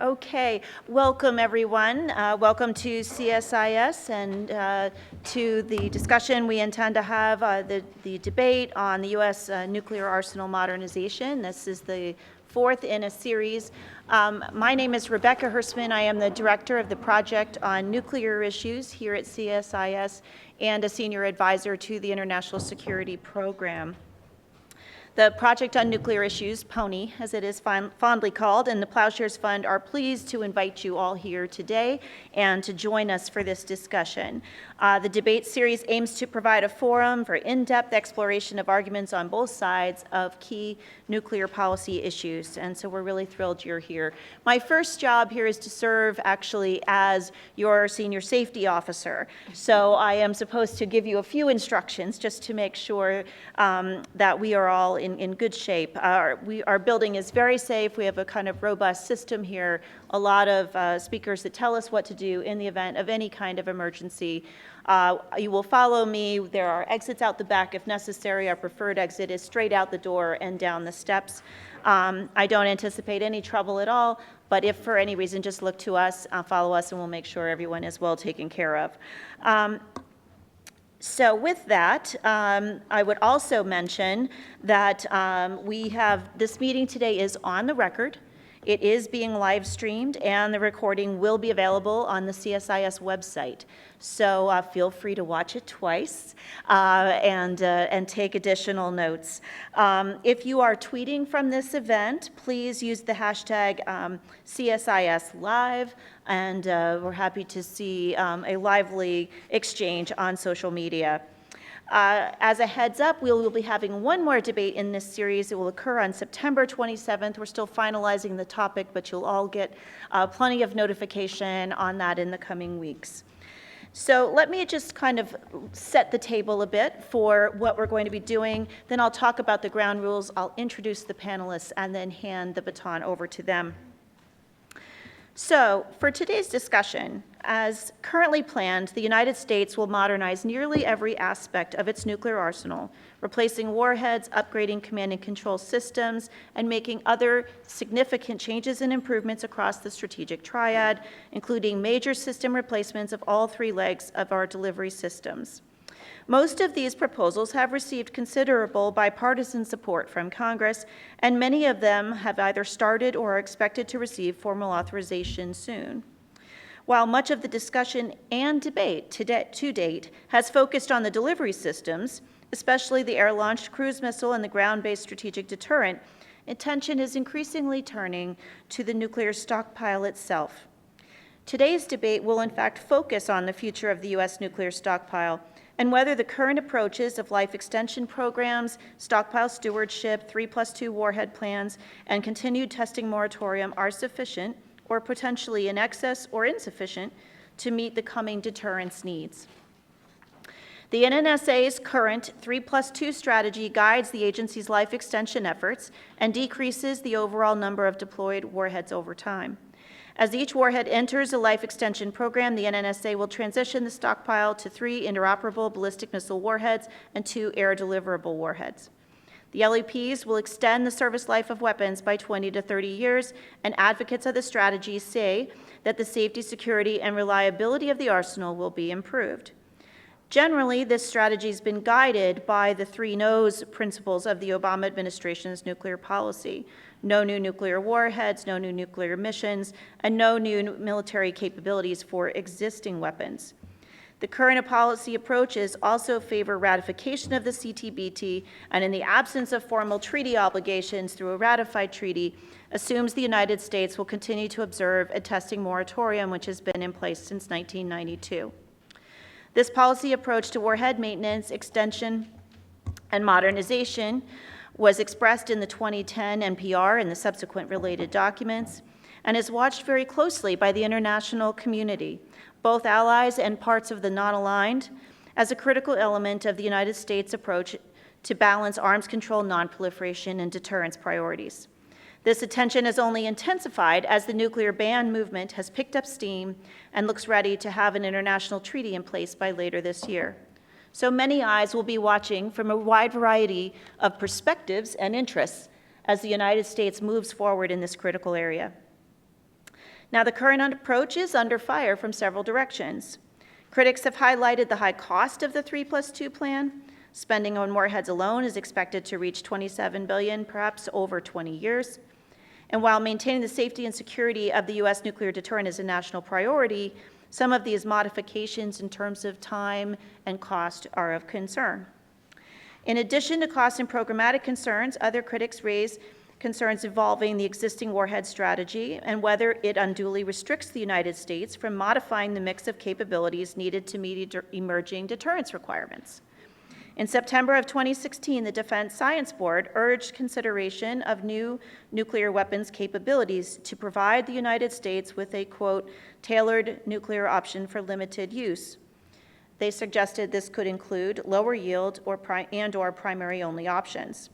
Okay, welcome everyone. Welcome to CSIS and to the discussion we intend to have, the debate on the U.S. Nuclear arsenal modernization. This is the fourth in a series. My name is Rebecca Hersman. I am the director of the project on nuclear issues here at CSIS and a senior advisor to the International Security Program. The Project on Nuclear Issues, PONI, as it is fondly called, and the Ploughshares Fund are pleased to invite you all here today and to join us for this discussion. The debate series aims to provide a forum for in-depth exploration of arguments on both sides of key nuclear policy issues, and so we're really thrilled you're here. My first job here is to serve actually as your senior safety officer, so I am supposed to give you a few instructions just to make sure that we are all in good shape. Our building is very safe. We have a kind of robust system here, a lot of speakers that tell us what to do in the event of any kind of emergency. You will follow me. There are exits out the back if necessary. Our preferred exit is straight out the door and down the steps. I don't anticipate any trouble at all, but if for any reason, just look to us, follow us, and we'll make sure everyone is well taken care of. So with that, I would also mention that this meeting today is on the record. It is being live streamed, and the recording will be available on the CSIS website. So feel free to watch it twice and take additional notes. If you are tweeting from this event, please use the hashtag CSIS Live, and we're happy to see a lively exchange on social media. As a heads up, we will be having one more debate in this series. It will occur on September 27th. We're still finalizing the topic, but you'll all get plenty of notification on that in the coming weeks. So let me just kind of set the table a bit for what we're going to be doing. Then I'll talk about the ground rules. I'll introduce the panelists and then hand the baton over to them. So for today's discussion, as currently planned, the United States will modernize nearly every aspect of its nuclear arsenal, replacing warheads, upgrading command and control systems, and making other significant changes and improvements across the strategic triad, including major system replacements of all three legs of our delivery systems. Most of these proposals have received considerable bipartisan support from Congress, and many of them have either started or are expected to receive formal authorization soon. While much of the discussion and debate to date has focused on the delivery systems, especially the air-launched cruise missile and the ground-based strategic deterrent, attention is increasingly turning to the nuclear stockpile itself. Today's debate will in fact focus on the future of the U.S. nuclear stockpile and whether the current approaches of life extension programs, stockpile stewardship, 3+2 warhead plans, and continued testing moratorium are sufficient or potentially in excess or insufficient to meet the coming deterrence needs. The NNSA's current 3+2 strategy guides the agency's life extension efforts and decreases the overall number of deployed warheads over time. As each warhead enters a life extension program, the NNSA will transition the stockpile to 3 interoperable ballistic missile warheads and 2 air deliverable warheads. The LEPs will extend the service life of weapons by 20 to 30 years, and advocates of the strategy say that the safety, security, and reliability of the arsenal will be improved. Generally, this strategy has been guided by the 3 no's principles of the Obama administration's nuclear policy: no new nuclear warheads, no new nuclear missions, and no new military capabilities for existing weapons. The current policy approaches also favor ratification of the CTBT, and in the absence of formal treaty obligations through a ratified treaty, assumes the United States will continue to observe a testing moratorium which has been in place since 1992. This policy approach to warhead maintenance, extension, and modernization was expressed in the 2010 NPR and the subsequent related documents, and is watched very closely by the international community, both allies and parts of the non-aligned, as a critical element of the United States' approach to balance arms control, nonproliferation, and deterrence priorities. This attention has only intensified as the nuclear ban movement has picked up steam and looks ready to have an international treaty in place by later this year. So many eyes will be watching from a wide variety of perspectives and interests as the United States moves forward in this critical area. Now, the current approach is under fire from several directions. Critics have highlighted the high cost of the 3+2 plan. Spending on warheads alone is expected to reach $27 billion, perhaps over 20 years. And while maintaining the safety and security of the U.S. nuclear deterrent is a national priority, some of these modifications in terms of time and cost are of concern. In addition to cost and programmatic concerns, other critics raise concerns involving the existing warhead strategy and whether it unduly restricts the United States from modifying the mix of capabilities needed to meet emerging deterrence requirements. In September of 2016, the Defense Science Board urged consideration of new nuclear weapons capabilities to provide the United States with a, quote, tailored nuclear option for limited use. They suggested this could include lower yield or primary only options.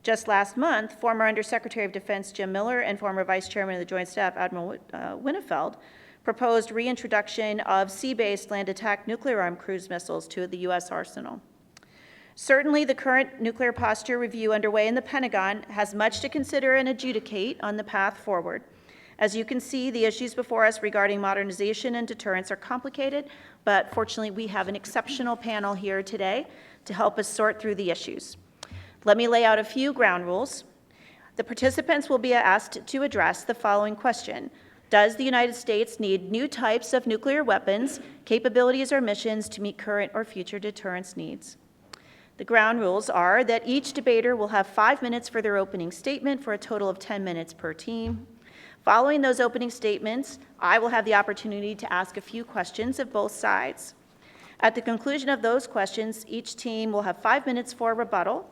Just last month, former Undersecretary of Defense Jim Miller and former Vice Chairman of the Joint Staff Admiral Winnefeld proposed reintroduction of sea-based land attack nuclear-armed cruise missiles to the U.S. arsenal. Certainly, the current nuclear posture review underway in the Pentagon has much to consider and adjudicate on the path forward. As you can see, the issues before us regarding modernization and deterrence are complicated, but fortunately, we have an exceptional panel here today to help us sort through the issues. Let me lay out a few ground rules. The participants will be asked to address the following question. Does the United States need new types of nuclear weapons, capabilities, or missions to meet current or future deterrence needs? The ground rules are that each debater will have 5 minutes for their opening statement for a total of 10 minutes per team. Following those opening statements, I will have the opportunity to ask a few questions of both sides. At the conclusion of those questions, each team will have 5 minutes for rebuttal,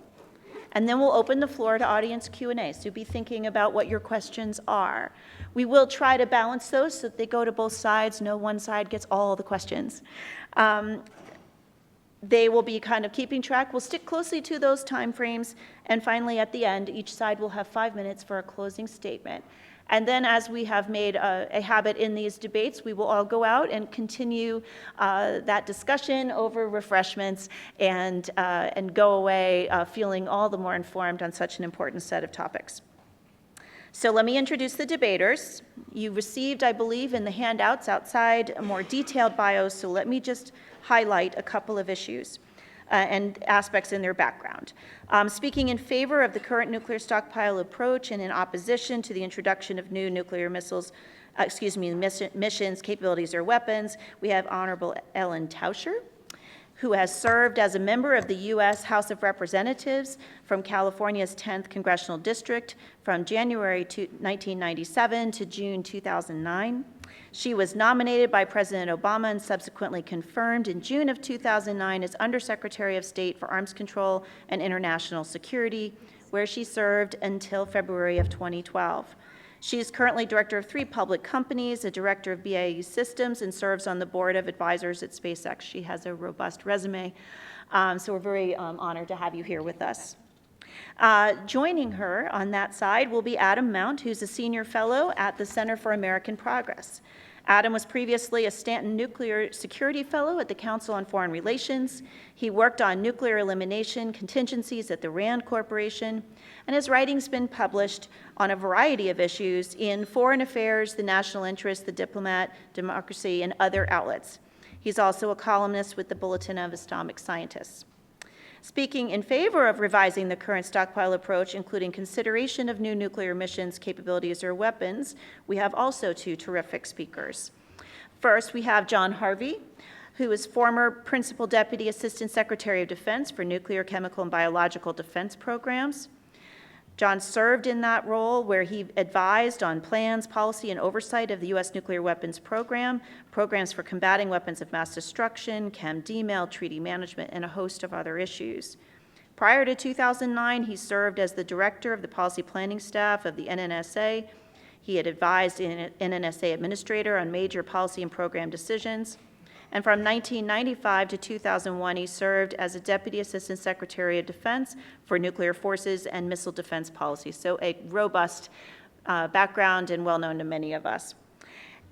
and then we'll open the floor to audience Q&A, so be thinking about what your questions are. We will try to balance those so that they go to both sides. No one side gets all the questions. They will be kind of keeping track. We'll stick closely to those time frames. And finally, at the end, each side will have 5 minutes for a closing statement. And then, as we have made a habit in these debates, we will all go out and continue that discussion over refreshments and go away feeling all the more informed on such an important set of topics. So let me introduce the debaters. You received, I believe, in the handouts outside more detailed bios, so let me just highlight a couple of issues and aspects in their background. Speaking in favor of the current nuclear stockpile approach and in opposition to the introduction of new nuclear missions, capabilities, or weapons, we have Honorable Ellen Tauscher, who has served as a member of the U.S. House of Representatives from California's 10th Congressional District from January 1997 to June 2009. She was nominated by President Obama and subsequently confirmed in June of 2009 as Undersecretary of State for Arms Control and International Security, where she served until February of 2012. She is currently director of 3 public companies, a director of BAE Systems, and serves on the board of advisors at SpaceX. She has a robust resume, so we're very honored to have you here with us. Joining her on that side will be Adam Mount, who's a senior fellow at the Center for American Progress. Adam was previously a Stanton Nuclear Security Fellow at the Council on Foreign Relations. He worked on nuclear elimination contingencies at the RAND Corporation, and his writing's been published on a variety of issues in Foreign Affairs, the National Interest, the Diplomat, Democracy, and other outlets. He's also a columnist with the Bulletin of Atomic Scientists. Speaking in favor of revising the current stockpile approach, including consideration of new nuclear missions, capabilities, or weapons, we have also 2 terrific speakers. First, we have John Harvey, who is former Principal Deputy Assistant Secretary of Defense for Nuclear, Chemical, and Biological Defense Programs. John served in that role where he advised on plans, policy, and oversight of the U.S. nuclear weapons program, programs for combating weapons of mass destruction, chem-demel, treaty management, and a host of other issues. Prior to 2009, he served as the director of the policy planning staff of the NNSA. He had advised an NNSA administrator on major policy and program decisions. And from 1995 to 2001, he served as a Deputy Assistant Secretary of Defense for Nuclear Forces and Missile Defense Policy. So a robust background and well-known to many of us.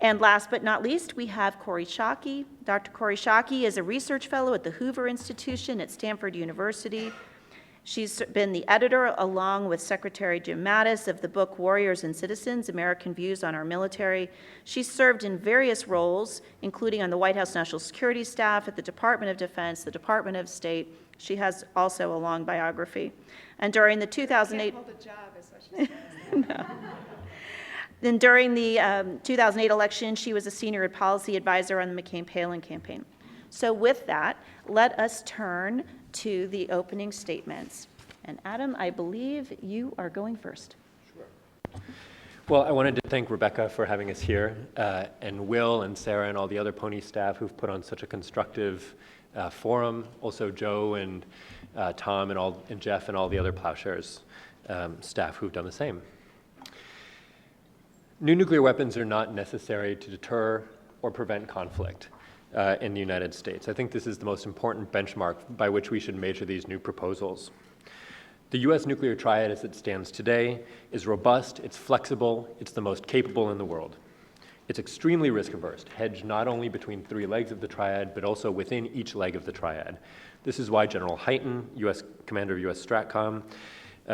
And last but not least, we have Corey Shocky. Dr. Corey Shocky is a research fellow at the Hoover Institution at Stanford University. She's been the editor, along with Secretary Jim Mattis, of the book Warriors and Citizens, American Views on Our Military. She's served in various roles, including on the White House National Security Staff, at the Department of Defense, the Department of State. She has also a long biography. And during the 2008... Can't hold a job, is what she says. No. Then during the 2008 election, she was a senior policy advisor on the McCain-Palin campaign. So with that, let us turn to the opening statements. And Adam, I believe you are going first. Sure. Well, I wanted to thank Rebecca for having us here, and Will and Sarah and all the other PONI staff who've put on such a constructive forum. Also Joe and Tom and Jeff and all the other Ploughshares staff who've done the same. New nuclear weapons are not necessary to deter or prevent conflict in the United States. I think this is the most important benchmark by which we should measure these new proposals. The U.S. nuclear triad as it stands today is robust, it's flexible, it's the most capable in the world. It's extremely risk-averse, hedged not only between three legs of the triad, but also within each leg of the triad. This is why General Hyten, Commander of U.S. STRATCOM,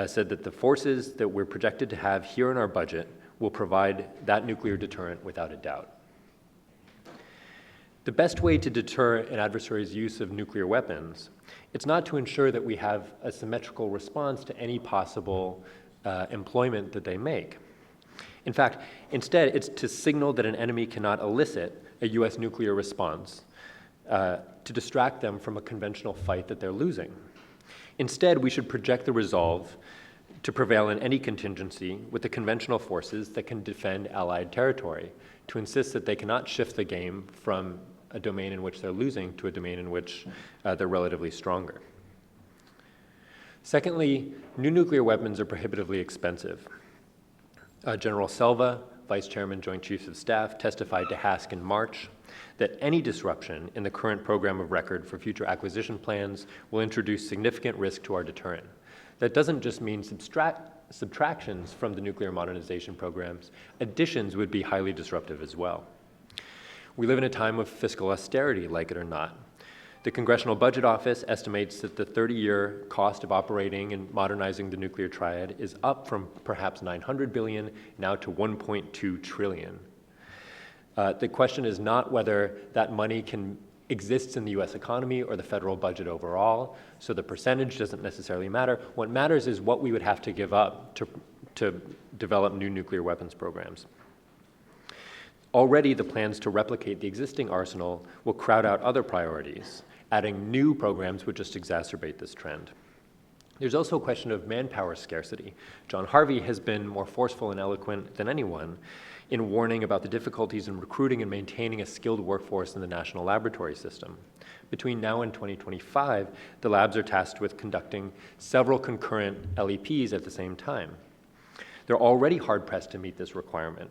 said that the forces that we're projected to have here in our budget will provide that nuclear deterrent without a doubt. The best way to deter an adversary's use of nuclear weapons, it's not to ensure that we have a symmetrical response to any possible employment that they make. In fact, instead, it's to signal that an enemy cannot elicit a U.S. nuclear response to distract them from a conventional fight that they're losing. Instead, we should project the resolve to prevail in any contingency with the conventional forces that can defend Allied territory, to insist that they cannot shift the game from a domain in which they're losing to a domain in which they're relatively stronger. Secondly, new nuclear weapons are prohibitively expensive. General Selva, Vice Chairman, Joint Chiefs of Staff, testified to HASC in March that any disruption in the current program of record for future acquisition plans will introduce significant risk to our deterrent. That doesn't just mean subtractions from the nuclear modernization programs. Additions would be highly disruptive as well. We live in a time of fiscal austerity, like it or not. The Congressional Budget Office estimates that the 30-year cost of operating and modernizing the nuclear triad is up from perhaps $900 billion now to $1.2 trillion. The question is not whether that money exists in the U.S. economy or the federal budget overall, so the percentage doesn't necessarily matter. What matters is what we would have to give up to develop new nuclear weapons programs. Already, the plans to replicate the existing arsenal will crowd out other priorities. Adding new programs would just exacerbate this trend. There's also a question of manpower scarcity. John Harvey has been more forceful and eloquent than anyone in warning about the difficulties in recruiting and maintaining a skilled workforce in the national laboratory system. Between now and 2025, the labs are tasked with conducting several concurrent LEPs at the same time. They're already hard-pressed to meet this requirement.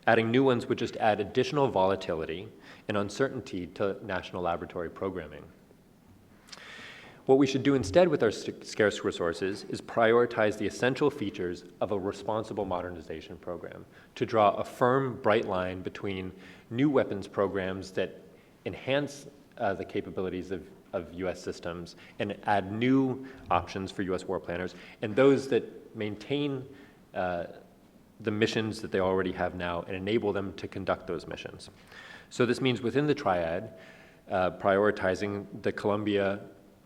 Adding new ones would just add additional volatility and uncertainty to national laboratory programming. What we should do instead with our scarce resources is prioritize the essential features of a responsible modernization program, to draw a firm, bright line between new weapons programs that enhance the capabilities of U.S. systems and add new options for U.S. war planners, and those that maintain the missions that they already have now and enable them to conduct those missions. So this means within the triad, prioritizing the Columbia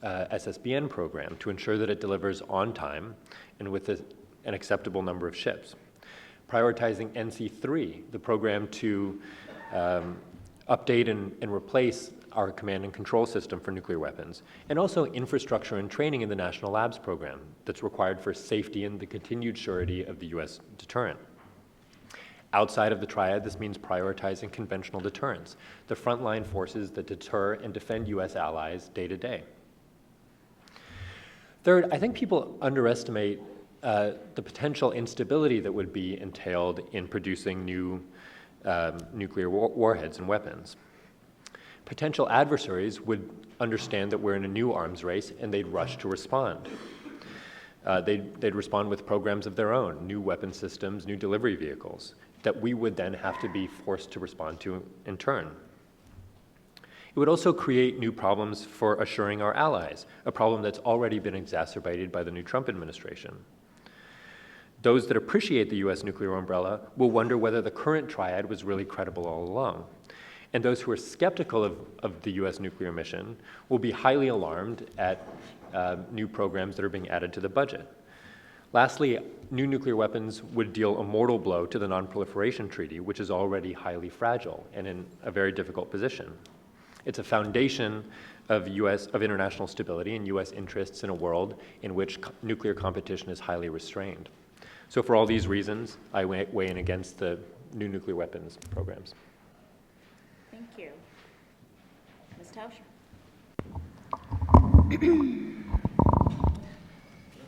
SSBN program to ensure that it delivers on time and with an acceptable number of ships. Prioritizing NC3, the program to update and replace our command and control system for nuclear weapons, and also infrastructure and training in the National Labs program that's required for safety and the continued surety of the U.S. deterrent. Outside of the triad, this means prioritizing conventional deterrence, the frontline forces that deter and defend U.S. allies day to day. Third, I think people underestimate the potential instability that would be entailed in producing new nuclear warheads and weapons. Potential adversaries would understand that we're in a new arms race and they'd rush to respond. They'd respond with programs of their own, new weapon systems, new delivery vehicles, that we would then have to be forced to respond to in turn. It would also create new problems for assuring our allies, a problem that's already been exacerbated by the new Trump administration. Those that appreciate the U.S. nuclear umbrella will wonder whether the current triad was really credible all along. And those who are skeptical of the U.S. nuclear mission will be highly alarmed at new programs that are being added to the budget. Lastly, new nuclear weapons would deal a mortal blow to the Non-Proliferation Treaty, which is already highly fragile and in a very difficult position. It's a foundation of international stability and U.S. interests in a world in which nuclear competition is highly restrained. So for all these reasons, I weigh in against the new nuclear weapons programs. Thank you. Ms. Tauscher.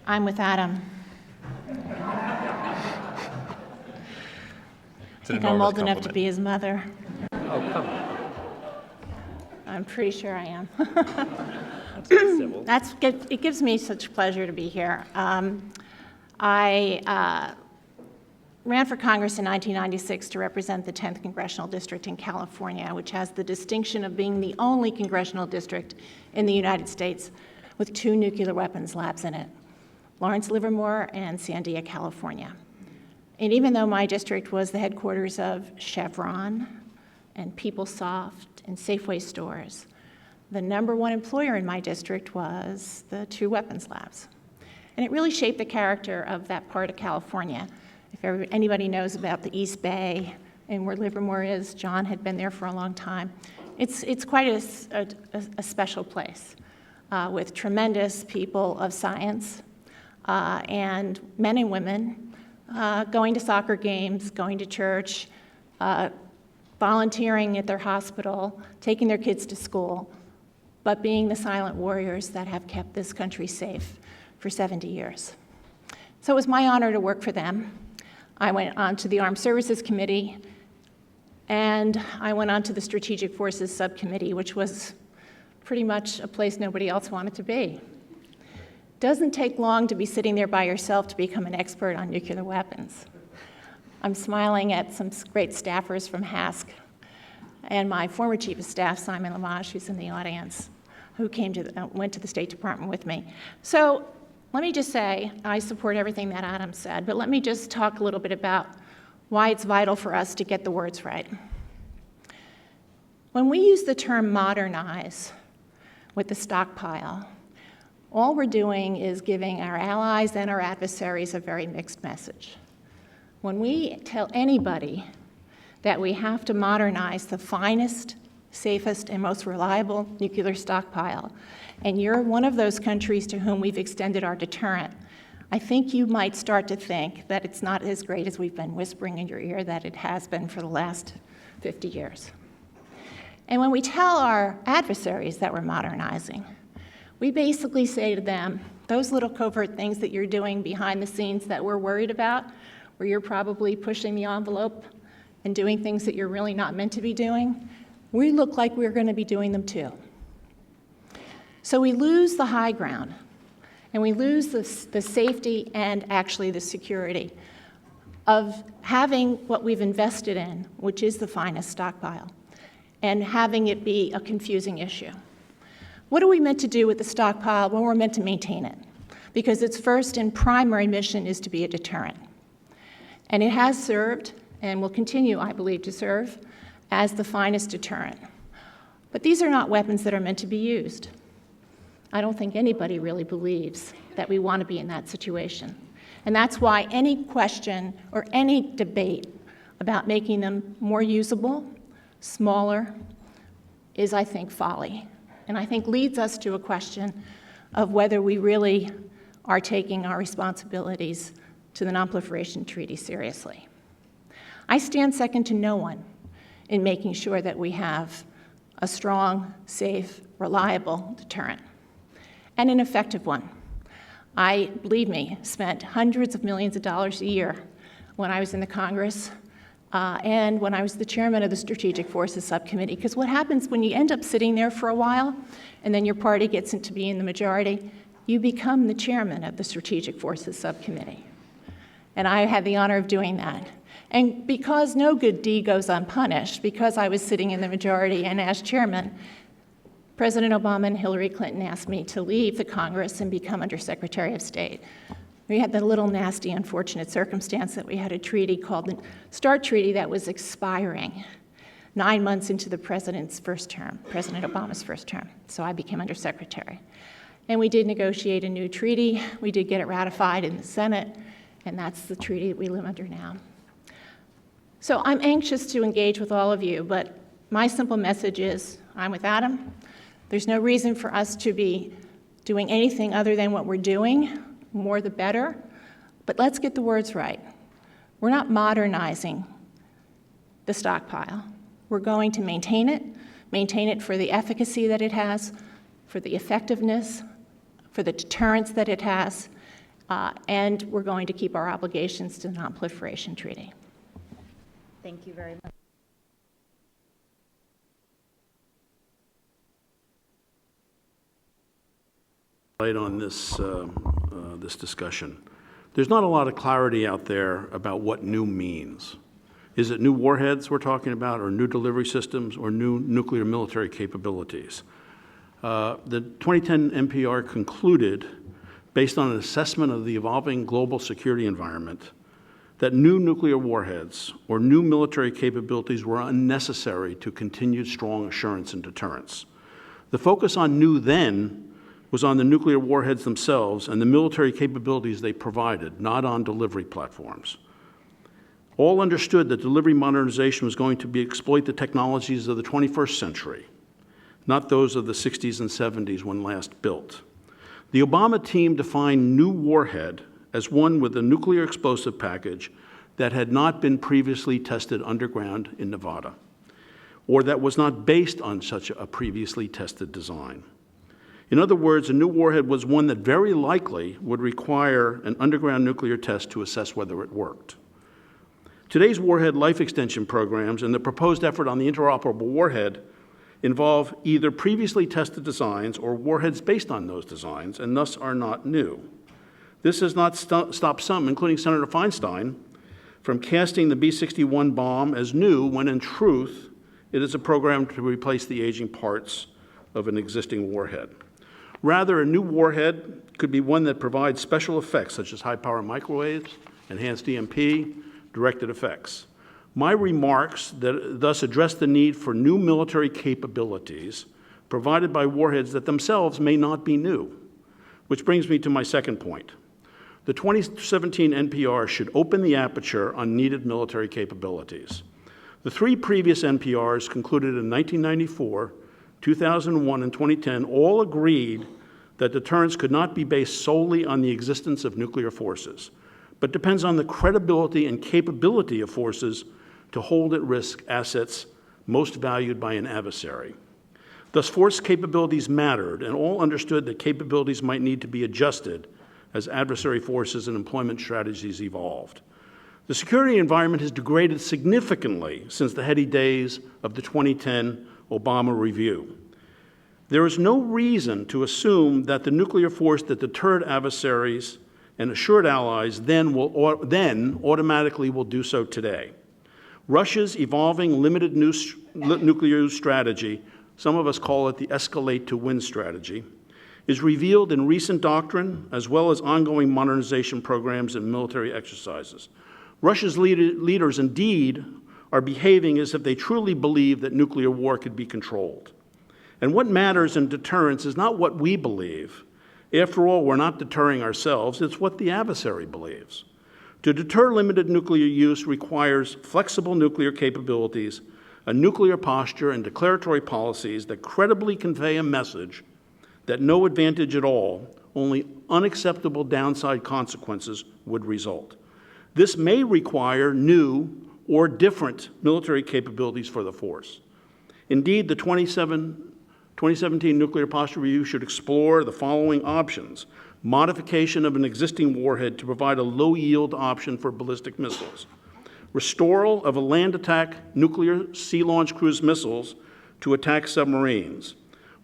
I'm with Adam. I think I'm old enough to be his mother. Oh, come on. I'm pretty sure I am. That's civil. It gives me such pleasure to be here. I ran for Congress in 1996 to represent the 10th Congressional District in California, which has the distinction of being the only congressional district in the United States with 2 nuclear weapons labs in it, Lawrence Livermore and Sandia, California. And even though my district was the headquarters of Chevron and PeopleSoft and Safeway stores, the #1 employer in my district was the 2 weapons labs. And it really shaped the character of that part of California. If anybody knows about the East Bay and where Livermore is, John had been there for a long time. It's quite a special place with tremendous people of science and men and women going to soccer games, going to church, volunteering at their hospital, taking their kids to school, but being the silent warriors that have kept this country safe for 70 years. So it was my honor to work for them. I went on to the Armed Services Committee, and I went on to the Strategic Forces Subcommittee, which was pretty much a place nobody else wanted to be. Doesn't take long to be sitting there by yourself to become an expert on nuclear weapons. I'm smiling at some great staffers from HASC and my former chief of staff, Simon Lamage, who's in the audience, who went to the State Department with me. So let me just say, I support everything that Adam said, but let me just talk a little bit about why it's vital for us to get the words right. When we use the term modernize with the stockpile, all we're doing is giving our allies and our adversaries a very mixed message. When we tell anybody that we have to modernize the finest, safest, and most reliable nuclear stockpile, and you're one of those countries to whom we've extended our deterrent, I think you might start to think that it's not as great as we've been whispering in your ear that it has been for the last 50 years. And when we tell our adversaries that we're modernizing, we basically say to them, those little covert things that you're doing behind the scenes that we're worried about, where you're probably pushing the envelope and doing things that you're really not meant to be doing, we look like we're going to be doing them too. So we lose the high ground, and we lose the safety and actually the security of having what we've invested in, which is the finest stockpile, and having it be a confusing issue. What are we meant to do with the stockpile? Well, we're meant to maintain it, because its first and primary mission is to be a deterrent. And it has served, and will continue, I believe, to serve as the finest deterrent. But these are not weapons that are meant to be used. I don't think anybody really believes that we want to be in that situation. And that's why any question or any debate about making them more usable, smaller, is, I think, folly. And I think leads us to a question of whether we really are taking our responsibilities to the Non-Proliferation Treaty seriously. I stand second to no one in making sure that we have a strong, safe, reliable deterrent, and an effective one. I, believe me, spent hundreds of millions of dollars a year when I was in the Congress and when I was the chairman of the Strategic Forces Subcommittee, because what happens when you end up sitting there for a while and then your party gets into being the majority, you become the chairman of the Strategic Forces Subcommittee. And I had the honor of doing that. And because no good deed goes unpunished, because I was sitting in the majority and as chairman, President Obama and Hillary Clinton asked me to leave the Congress and become Undersecretary of State. We had the little nasty, unfortunate circumstance that we had a treaty called the START Treaty that was expiring 9 months into the president's first term, President Obama's first term. So I became Undersecretary. And we did negotiate a new treaty. We did get it ratified in the Senate, and that's the treaty that we live under now. So I'm anxious to engage with all of you, but my simple message is I'm with Adam. There's no reason for us to be doing anything other than what we're doing, more the better, but let's get the words right. We're not modernizing the stockpile. We're going to maintain it for the efficacy that it has, for the effectiveness, for the deterrence that it has, and we're going to keep our obligations to the Non-Proliferation Treaty. Thank you very much. On this, this discussion. There's not a lot of clarity out there about what new means. Is it new warheads we're talking about, or new delivery systems, or new nuclear military capabilities? The 2010 NPR concluded, based on an assessment of the evolving global security environment, that new nuclear warheads or new military capabilities were unnecessary to continued strong assurance and deterrence. The focus on new then was on the nuclear warheads themselves and the military capabilities they provided, not on delivery platforms. All understood that delivery modernization was going to exploit the technologies of the 21st century, not those of the 60s and 70s when last built. The Obama team defined new warhead as one with a nuclear explosive package that had not been previously tested underground in Nevada, or that was not based on such a previously tested design. In other words, a new warhead was one that very likely would require an underground nuclear test to assess whether it worked. Today's warhead life extension programs and the proposed effort on the interoperable warhead involve either previously tested designs or warheads based on those designs, and thus are not new. This has not stopped some, including Senator Feinstein, from casting the B-61 bomb as new when in truth it is a program to replace the aging parts of an existing warhead. Rather, a new warhead could be one that provides special effects such as high-power microwaves, enhanced EMP, directed effects. My remarks thus address the need for new military capabilities provided by warheads that themselves may not be new, which brings me to my second point. The 2017 NPR should open the aperture on needed military capabilities. The three previous NPRs concluded in 1994, 2001, and 2010 all agreed that deterrence could not be based solely on the existence of nuclear forces, but depends on the credibility and capability of forces to hold at risk assets most valued by an adversary. Thus, force capabilities mattered, and all understood that capabilities might need to be adjusted as adversary forces and employment strategies evolved. The security environment has degraded significantly since the heady days of the 2010 Obama review. There is no reason to assume that the nuclear force that deterred adversaries and assured allies then automatically will do so today. Russia's evolving limited nuclear strategy, some of us call it the escalate to win strategy, is revealed in recent doctrine as well as ongoing modernization programs and military exercises. Russia's leaders indeed are behaving as if they truly believe that nuclear war could be controlled. And what matters in deterrence is not what we believe. After all, we're not deterring ourselves, it's what the adversary believes. To deter limited nuclear use requires flexible nuclear capabilities, a nuclear posture, and declaratory policies that credibly convey a message that no advantage at all, only unacceptable downside consequences would result. This may require new or different military capabilities for the force. Indeed, the 2017 Nuclear Posture Review should explore the following options: modification of an existing warhead to provide a low-yield option for ballistic missiles, restoral of a land attack nuclear sea-launched cruise missiles to attack submarines,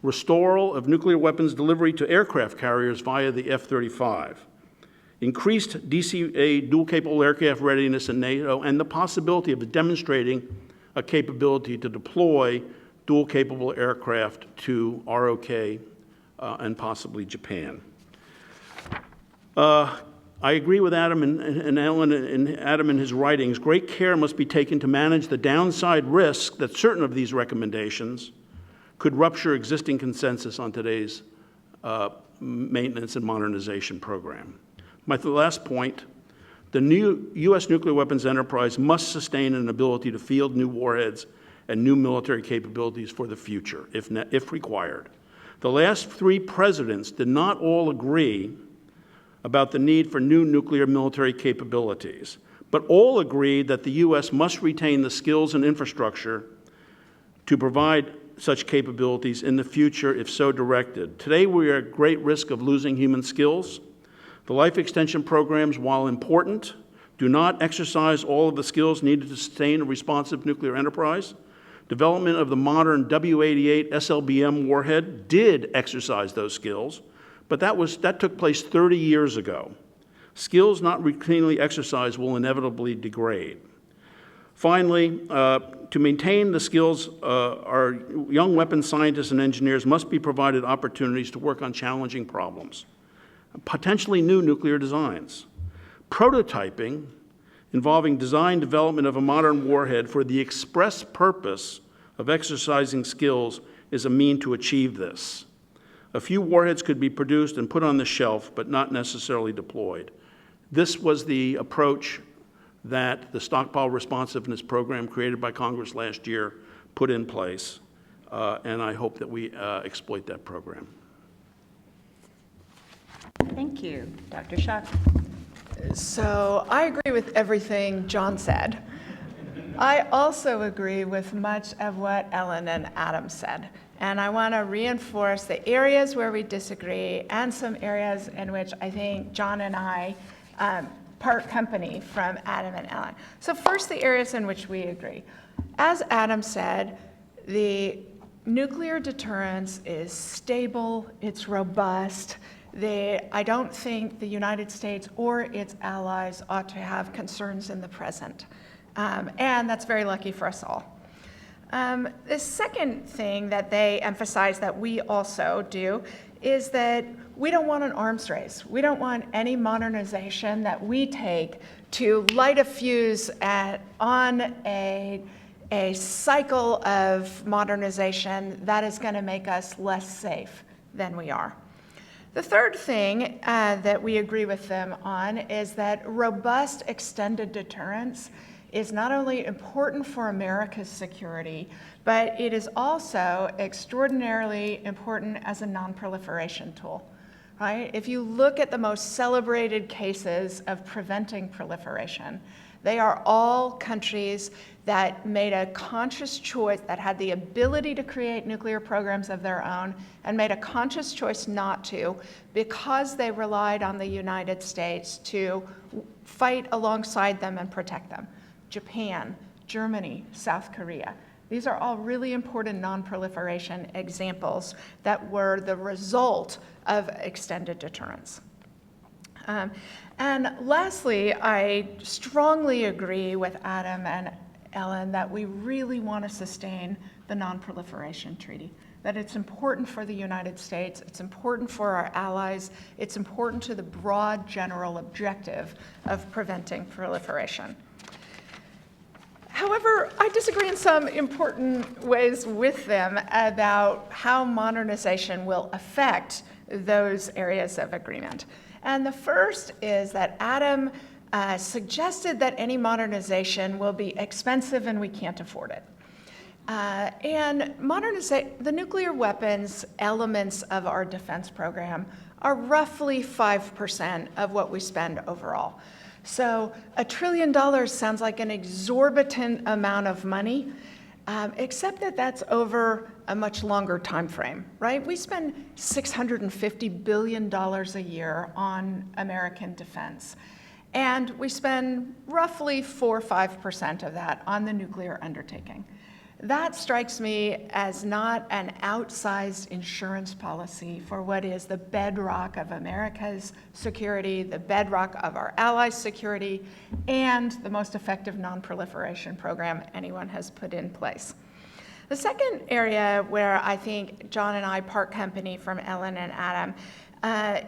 restoral of nuclear weapons delivery to aircraft carriers via the F-35, increased DCA dual-capable aircraft readiness in NATO, and the possibility of demonstrating a capability to deploy dual-capable aircraft to ROK and possibly Japan. I agree with Adam and Ellen and Adam in his writings. Great care must be taken to manage the downside risk that certain of these recommendations could rupture existing consensus on today's maintenance and modernization program. My last point, the new U.S. nuclear weapons enterprise must sustain an ability to field new warheads and new military capabilities for the future, if required. The last 3 presidents did not all agree about the need for new nuclear military capabilities, but all agreed that the U.S. must retain the skills and infrastructure to provide such capabilities in the future if so directed. Today, we are at great risk of losing human skills. The life extension programs, while important, do not exercise all of the skills needed to sustain a responsive nuclear enterprise. Development of the modern W-88 SLBM warhead did exercise those skills, but that took place 30 years ago. Skills not routinely exercised will inevitably degrade. Finally, to maintain the skills, our young weapons scientists and engineers must be provided opportunities to work on challenging problems, potentially new nuclear designs. Prototyping, involving design development of a modern warhead for the express purpose of exercising skills, is a mean to achieve this. A few warheads could be produced and put on the shelf, but not necessarily deployed. This was the approach that the Stockpile Responsiveness Program created by Congress last year put in place, and I hope that we exploit that program. Thank you. Dr. Shocky. So I agree with everything John said. I also agree with much of what Ellen and Adam said. And I want to reinforce the areas where we disagree and some areas in which I think John and I part company from Adam and Ellen. So first, the areas in which we agree. As Adam said, the nuclear deterrence is stable, it's robust. I don't think the United States or its allies ought to have concerns in the present. And that's very lucky for us all. The second thing that they emphasize that we also do is that we don't want an arms race. We don't want any modernization that we take to light a fuse on a cycle of modernization that is going to make us less safe than we are. The third thing that we agree with them on is that robust extended deterrence is not only important for America's security, but it is also extraordinarily important as a non-proliferation tool, right? If you look at the most celebrated cases of preventing proliferation, they are all countries that made a conscious choice, that had the ability to create nuclear programs of their own, and made a conscious choice not to, because they relied on the United States to fight alongside them and protect them. Japan, Germany, South Korea. These are all really important non-proliferation examples that were the result of extended deterrence. And lastly, I strongly agree with Adam and Ellen that we really want to sustain the non-proliferation treaty, that it's important for the United States, it's important for our allies, it's important to the broad general objective of preventing proliferation. However, I disagree in some important ways with them about how modernization will affect those areas of agreement. And the first is that Adam suggested that any modernization will be expensive and we can't afford it. And the nuclear weapons elements of our defense program are roughly 5% of what we spend overall. So $1 trillion sounds like an exorbitant amount of money, except that that's over a much longer time frame, right? We spend $650 billion a year on American defense, and we spend roughly 4 or 5% of that on the nuclear undertaking. That strikes me as not an outsized insurance policy for what is the bedrock of America's security, the bedrock of our allies' security, and the most effective non-proliferation program anyone has put in place. The second area where I think John and I part company from Ellen and Adam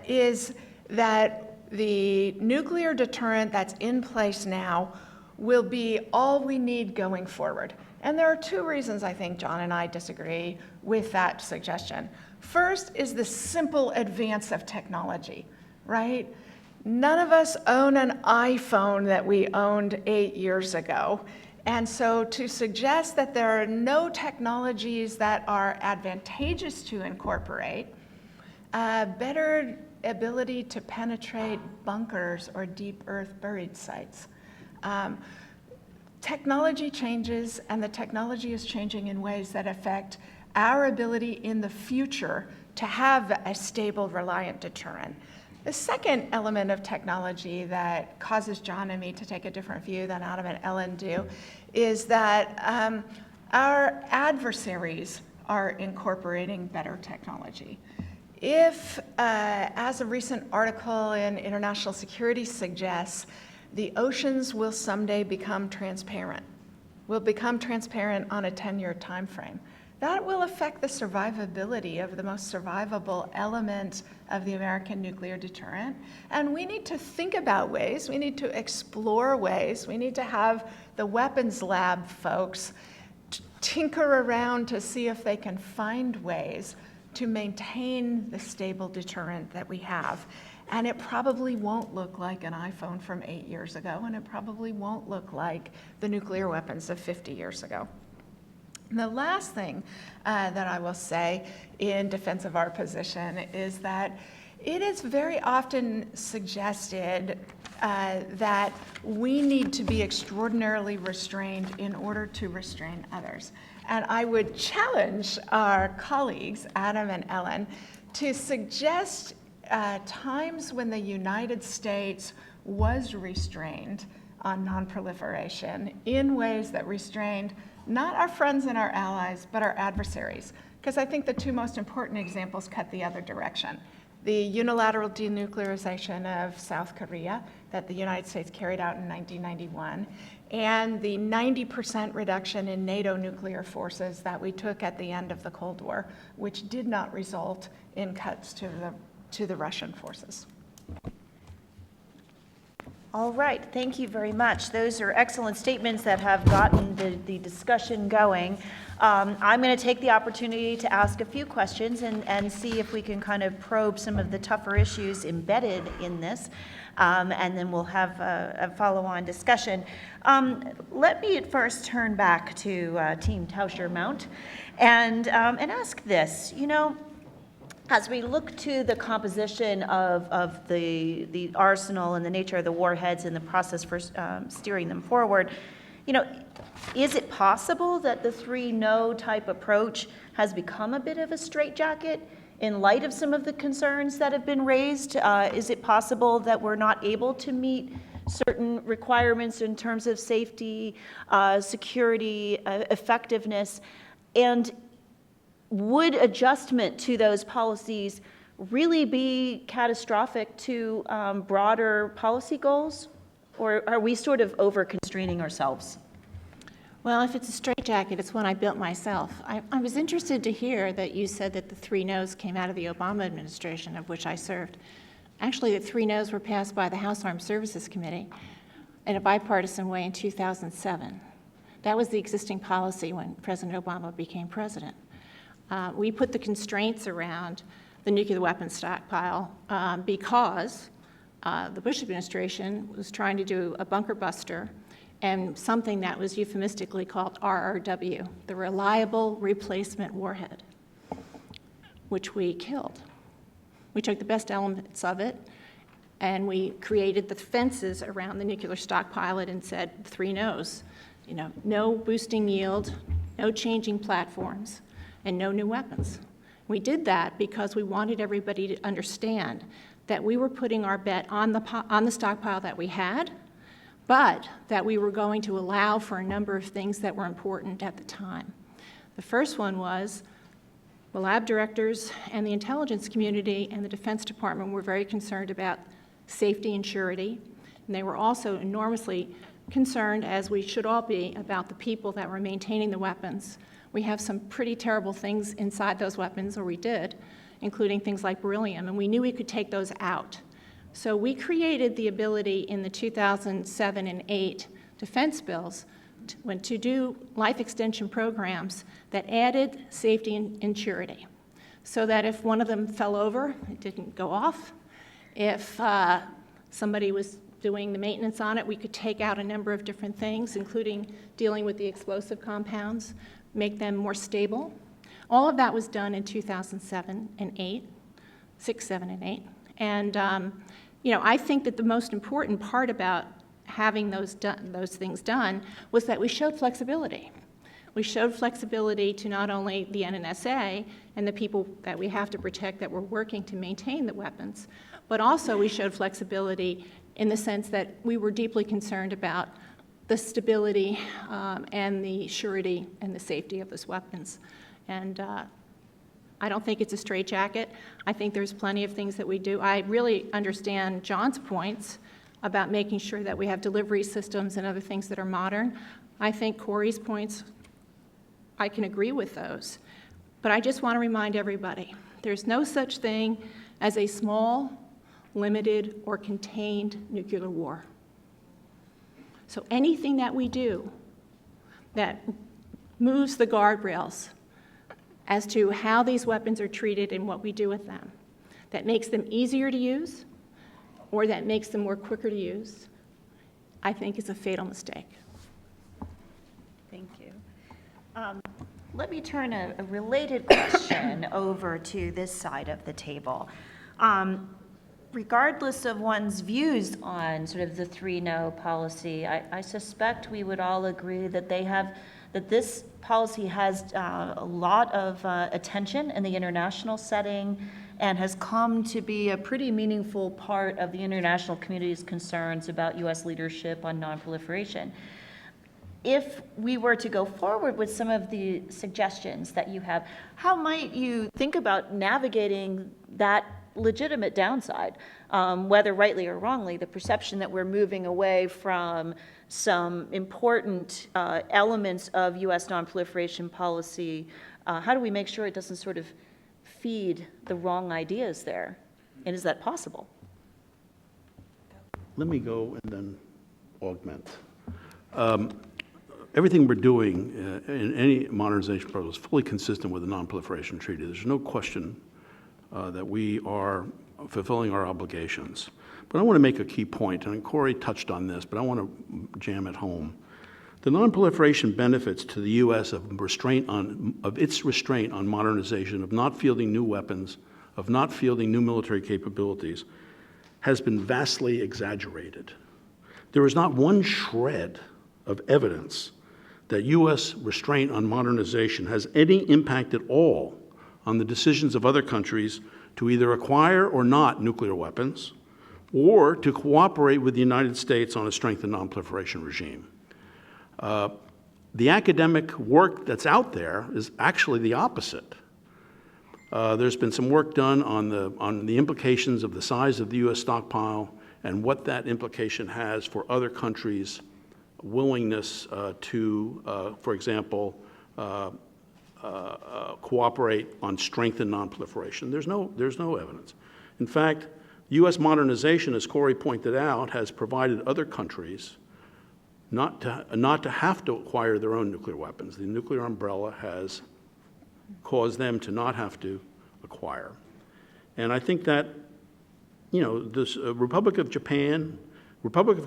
is that the nuclear deterrent that's in place now will be all we need going forward. And there are two reasons I think John and I disagree with that suggestion. First is the simple advance of technology, right? None of us own an iPhone that we owned 8 years ago. And so to suggest that there are no technologies that are advantageous to incorporate, better ability to penetrate bunkers or deep earth buried sites. Technology changes, and the technology is changing in ways that affect our ability in the future to have a stable, reliant deterrent. The second element of technology that causes John and me to take a different view than Adam and Ellen do is that our adversaries are incorporating better technology. If, as a recent article in International Security suggests, the oceans will someday become transparent, will become transparent on a 10-year time frame. That will affect the survivability of the most survivable element of the American nuclear deterrent. And we need to think about ways, we need to explore ways, we need to have the weapons lab folks tinker around to see if they can find ways to maintain the stable deterrent that we have. And it probably won't look like an iPhone from 8 years ago, and it probably won't look like the nuclear weapons of 50 years ago. And the last thing that I will say in defense of our position is that it is very often suggested that we need to be extraordinarily restrained in order to restrain others. And I would challenge our colleagues, Adam and Ellen, to suggest times when the United States was restrained on nonproliferation in ways that restrained not our friends and our allies, but our adversaries. Because I think the two most important examples cut the other direction. The unilateral denuclearization of South Korea that the United States carried out in 1991, and the 90% reduction in NATO nuclear forces that we took at the end of the Cold War, which did not result in cuts to the Russian forces. All right, thank you very much. Those are excellent statements that have gotten the discussion going. I'm going to take the opportunity to ask a few questions and see if we can kind of probe some of the tougher issues embedded in this, and then we'll have a follow-on discussion. Let me at first turn back to Team Tauscher Mount and ask this. You know, as we look to the composition of the arsenal and the nature of the warheads and the process for steering them forward, you know, is it possible that the 3-no type approach has become a bit of a straitjacket in light of some of the concerns that have been raised? Is it possible that we're not able to meet certain requirements in terms of safety, security, effectiveness, and would adjustment to those policies really be catastrophic to broader policy goals? Or are we sort of over-constraining ourselves? Well, if it's a straitjacket, it's one I built myself. I was interested to hear that you said that the 3 no's came out of the Obama administration, of which I served. Actually, the 3 no's were passed by the House Armed Services Committee in a bipartisan way in 2007. That was the existing policy when President Obama became president. We put the constraints around the nuclear weapons stockpile because the Bush administration was trying to do a bunker buster and something that was euphemistically called RRW, the Reliable Replacement Warhead, which we killed. We took the best elements of it and we created the fences around the nuclear stockpile and said 3 no's. You know, no boosting yield, no changing platforms, and no new weapons. We did that because we wanted everybody to understand that we were putting our bet on the stockpile that we had, but that we were going to allow for a number of things that were important at the time. The first one was the lab directors and the intelligence community and the Defense Department were very concerned about safety and surety, and they were also enormously concerned, as we should all be, about the people that were maintaining the weapons. We have some pretty terrible things inside those weapons, or we did, including things like beryllium, and we knew we could take those out. So we created the ability in the 2007 and 8 defense bills to do life extension programs that added safety and surety, so that if one of them fell over, it didn't go off. If somebody was doing the maintenance on it, we could take out a number of different things, including dealing with the explosive compounds, make them more stable. All of that was done in 2007 and 8, 6, 7, and 8. And I think that the most important part about having those things done was that we showed flexibility. We showed flexibility to not only the NNSA and the people that we have to protect that were working to maintain the weapons, but also we showed flexibility in the sense that we were deeply concerned about the stability and the surety and the safety of those weapons. And I don't think it's a straitjacket. I think there's plenty of things that we do. I really understand John's points about making sure that we have delivery systems and other things that are modern. I think Corey's points, I can agree with those. But I just want to remind everybody, there's no such thing as a small, limited, or contained nuclear war. So anything that we do that moves the guardrails as to how these weapons are treated and what we do with them, that makes them easier to use, or that makes them more quicker to use, I think is a fatal mistake. Thank you. Let me turn a related question over to this side of the table. Regardless of one's views on sort of the 3-no policy, I suspect we would all agree that that this policy has a lot of attention in the international setting and has come to be a pretty meaningful part of the international community's concerns about U.S. leadership on nonproliferation. If we were to go forward with some of the suggestions that you have, how might you think about navigating that legitimate downside, whether rightly or wrongly, the perception that we're moving away from some important elements of U.S. nonproliferation policy? How do we make sure it doesn't sort of feed the wrong ideas there? And is that possible? Let me go and then augment. Everything we're doing in any modernization program is fully consistent with the Non-Proliferation Treaty. There's no question that we are fulfilling our obligations. But I want to make a key point, and Corey touched on this, but I want to jam it home. The non-proliferation benefits to the U.S. of its restraint on modernization, of not fielding new weapons, of not fielding new military capabilities, has been vastly exaggerated. There is not one shred of evidence that U.S. restraint on modernization has any impact at all on the decisions of other countries to either acquire or not nuclear weapons, or to cooperate with the United States on a strengthened non-proliferation regime. The academic work that's out there is actually the opposite. There's been some work done on the implications of the size of the U.S. stockpile and what that implication has for other countries' willingness to, for example, cooperate on strengthened non-proliferation. There's no evidence. In fact, U.S. modernization, as Corey pointed out, has provided other countries not to have to acquire their own nuclear weapons. The nuclear umbrella has caused them to not have to acquire. And I think that, this Republic of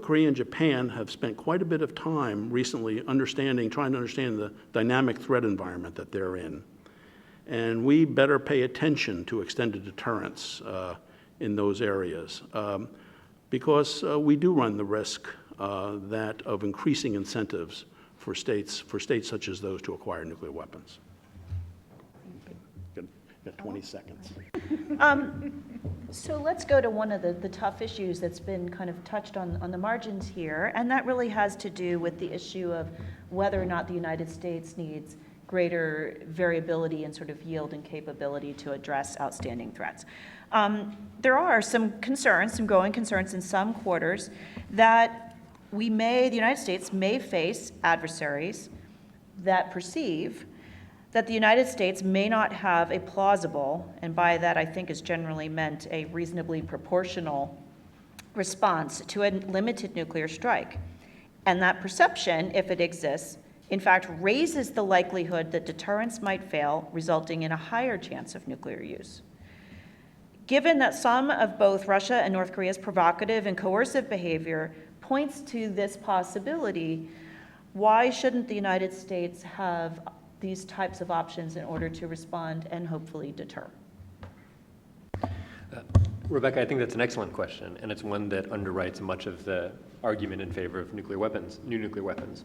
Korea and Japan have spent quite a bit of time recently trying to understand the dynamic threat environment that they're in. And we better pay attention to extended deterrence in those areas because we do run the risk of increasing incentives for states such as those to acquire nuclear weapons. Got 20 seconds. So let's go to one of the tough issues that's been kind of touched on the margins here, and that really has to do with the issue of whether or not the United States needs greater variability and sort of yield and capability to address outstanding threats. There are some growing concerns in some quarters that the United States may face adversaries that perceive that the United States may not have a plausible, and by that I think is generally meant a reasonably proportional response to a limited nuclear strike. And that perception, if it exists, in fact raises the likelihood that deterrence might fail, resulting in a higher chance of nuclear use. Given that some of both Russia and North Korea's provocative and coercive behavior points to this possibility, why shouldn't the United States have these types of options in order to respond and hopefully deter? Rebecca, I think that's an excellent question, and it's one that underwrites much of the argument in favor of nuclear weapons, new nuclear weapons.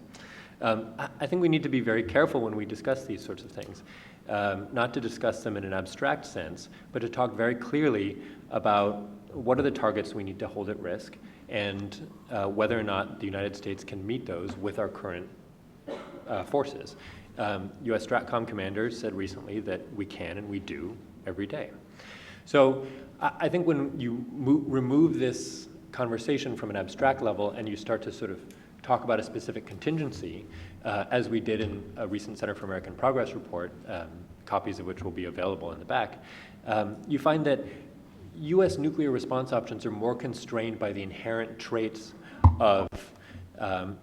I think we need to be very careful when we discuss these sorts of things, not to discuss them in an abstract sense, but to talk very clearly about what are the targets we need to hold at risk, and whether or not the United States can meet those with our current forces. U.S. STRATCOM commanders said recently that we can and we do every day. So I think when you remove this conversation from an abstract level and you start to sort of talk about a specific contingency, as we did in a recent Center for American Progress report, copies of which will be available in the back, you find that U.S. nuclear response options are more constrained by the inherent traits of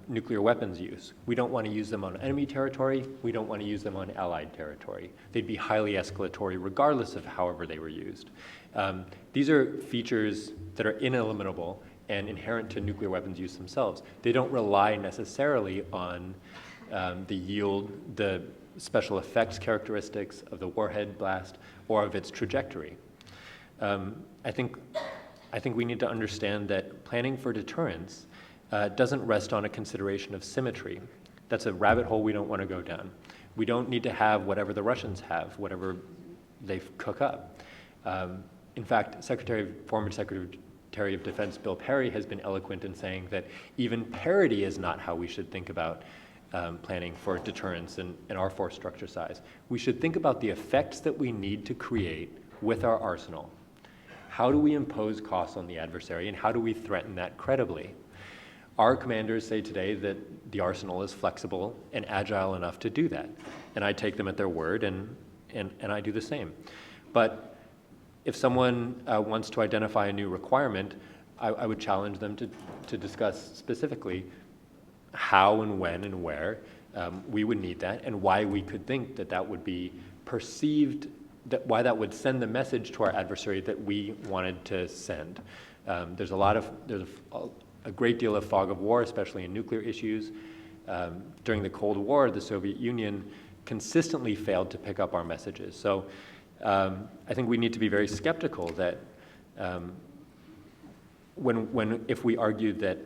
nuclear weapons use. We don't want to use them on enemy territory. We don't want to use them on allied territory. They'd be highly escalatory regardless of however they were used. These are features that are ineliminable and inherent to nuclear weapons use themselves. They don't rely necessarily on the yield, the special effects characteristics of the warhead blast or of its trajectory. I think we need to understand that planning for deterrence doesn't rest on a consideration of symmetry. That's a rabbit hole we don't want to go down. We don't need to have whatever the Russians have, whatever they cook up. In fact, former Secretary of Defense Bill Perry has been eloquent in saying that even parity is not how we should think about planning for deterrence and our force structure size. We should think about the effects that we need to create with our arsenal. How do we impose costs on the adversary, and how do we threaten that credibly? Our commanders say today that the arsenal is flexible and agile enough to do that. And I take them at their word, and I do the same. But if someone wants to identify a new requirement, I would challenge them to discuss specifically how and when and where we would need that, and why we could think that that would be perceived, why that would send the message to our adversary that we wanted to send. There's a great deal of fog of war, especially in nuclear issues. During the Cold War, the Soviet Union consistently failed to pick up our messages. So I think we need to be very skeptical that if we argued that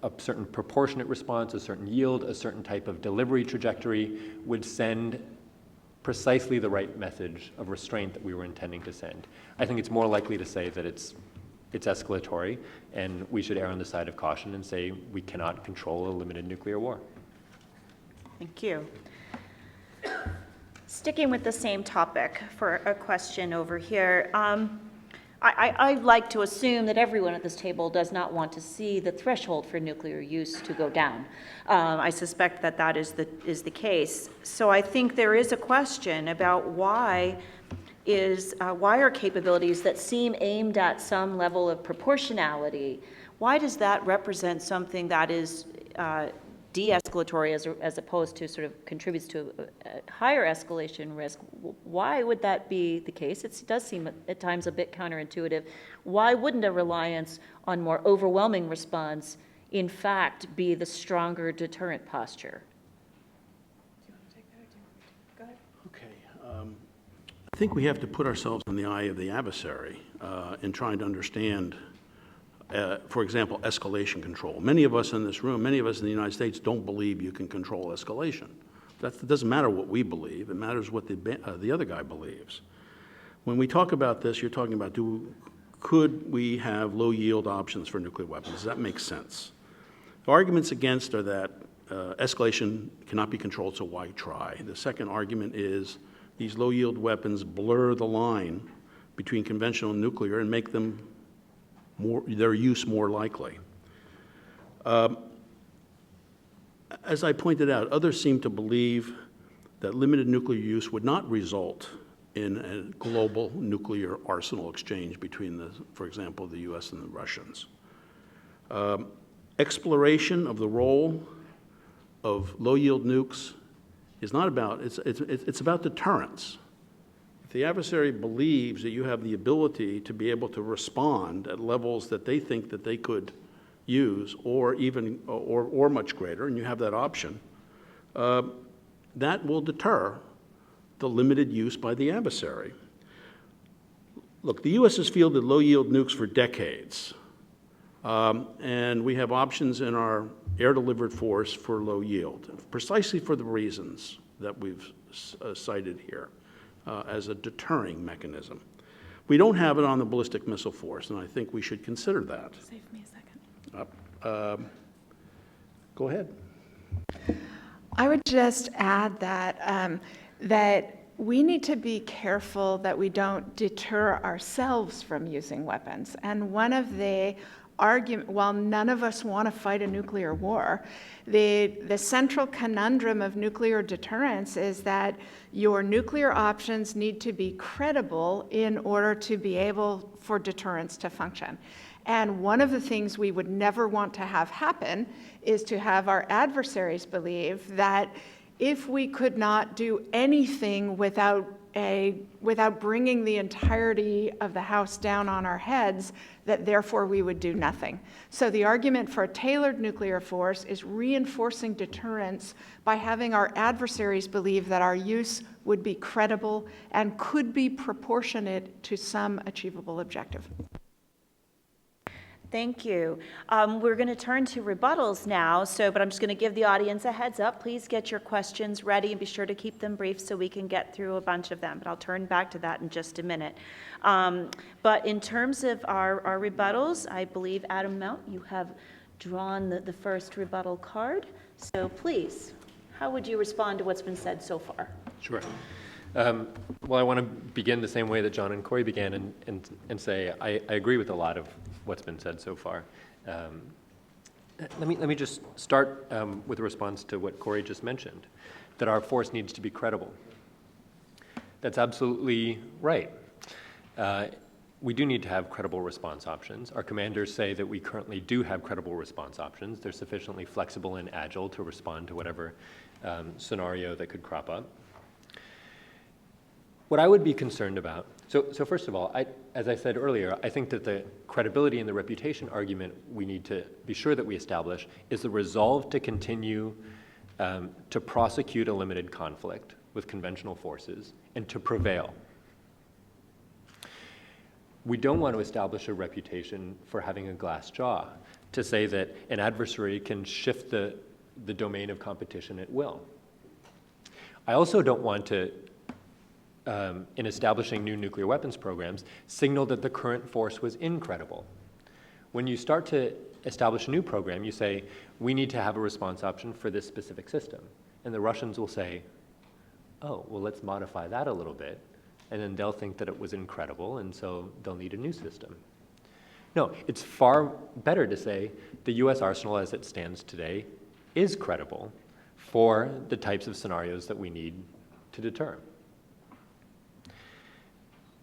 a certain proportionate response, a certain yield, a certain type of delivery trajectory would send precisely the right message of restraint that we were intending to send. I think it's more likely to say that it's escalatory, and we should err on the side of caution and say we cannot control a limited nuclear war. Thank you. Sticking with the same topic for a question over here, I like to assume that everyone at this table does not want to see the threshold for nuclear use to go down. I suspect that is the case. So I think there is a question about why are capabilities that seem aimed at some level of proportionality, why does that represent something that is de-escalatory as opposed to sort of contributes to a higher escalation risk? Why would that be the case? It does seem at times a bit counterintuitive. Why wouldn't a reliance on more overwhelming response in fact be the stronger deterrent posture? Do you want to take that or do you want to go ahead? Okay. I think we have to put ourselves in the eye of the adversary in trying to understand, for example, escalation control. Many of us in this room, many of us in the United States don't believe you can control escalation. It doesn't matter what we believe. It matters what the other guy believes. When we talk about this, you're talking about could we have low-yield options for nuclear weapons? Does that make sense? The arguments against are that escalation cannot be controlled, so why try? The second argument is these low-yield weapons blur the line between conventional and nuclear and make them their use more likely. as I pointed out, others seem to believe that limited nuclear use would not result in a global nuclear arsenal exchange between, for example, the US and the Russians. Exploration of the role of low-yield nukes is not about, it's about deterrence. If the adversary believes that you have the ability to be able to respond at levels that they think that they could use, or even, or much greater, and you have that option, that will deter the limited use by the adversary. Look, the U.S. has fielded low-yield nukes for decades, and we have options in our air-delivered force for low yield, precisely for the reasons that we've cited here as a deterring mechanism. We don't have it on the ballistic missile force, and I think we should consider that. Save me a second. Go ahead. I would just add that, that we need to be careful that we don't deter ourselves from using weapons. And one of the argument, while none of us want to fight a nuclear war, the central conundrum of nuclear deterrence is that your nuclear options need to be credible in order to be able for deterrence to function. And one of the things we would never want to have happen is to have our adversaries believe that if we could not do anything without bringing the entirety of the house down on our heads, that therefore we would do nothing. So the argument for a tailored nuclear force is reinforcing deterrence by having our adversaries believe that our use would be credible and could be proportionate to some achievable objective. Thank you. We're going to turn to rebuttals now, but I'm just going to give the audience a heads up. Please get your questions ready and be sure to keep them brief so we can get through a bunch of them, but I'll turn back to that in just a minute. But in terms of our rebuttals, I believe, Adam Mount, you have drawn the first rebuttal card. So please, how would you respond to what's been said so far? Sure. Well, I want to begin the same way that John and Corey began and say I agree with a lot of what's been said so far. Let me just start with a response to what Corey just mentioned, that our force needs to be credible. That's absolutely right. We do need to have credible response options. Our commanders say that we currently do have credible response options. They're sufficiently flexible and agile to respond to whatever scenario that could crop up. What I would be concerned about, so first of all, as I said earlier, I think that the credibility and the reputation argument we need to be sure that we establish is the resolve to continue to prosecute a limited conflict with conventional forces and to prevail. We don't want to establish a reputation for having a glass jaw, to say that an adversary can shift the domain of competition at will. I also don't want to in establishing new nuclear weapons programs, signal that the current force was incredible. When you start to establish a new program, you say, we need to have a response option for this specific system. And the Russians will say, oh, well, let's modify that a little bit. And then they'll think that it was incredible, and so they'll need a new system. No, it's far better to say the US arsenal as it stands today is credible for the types of scenarios that we need to deter.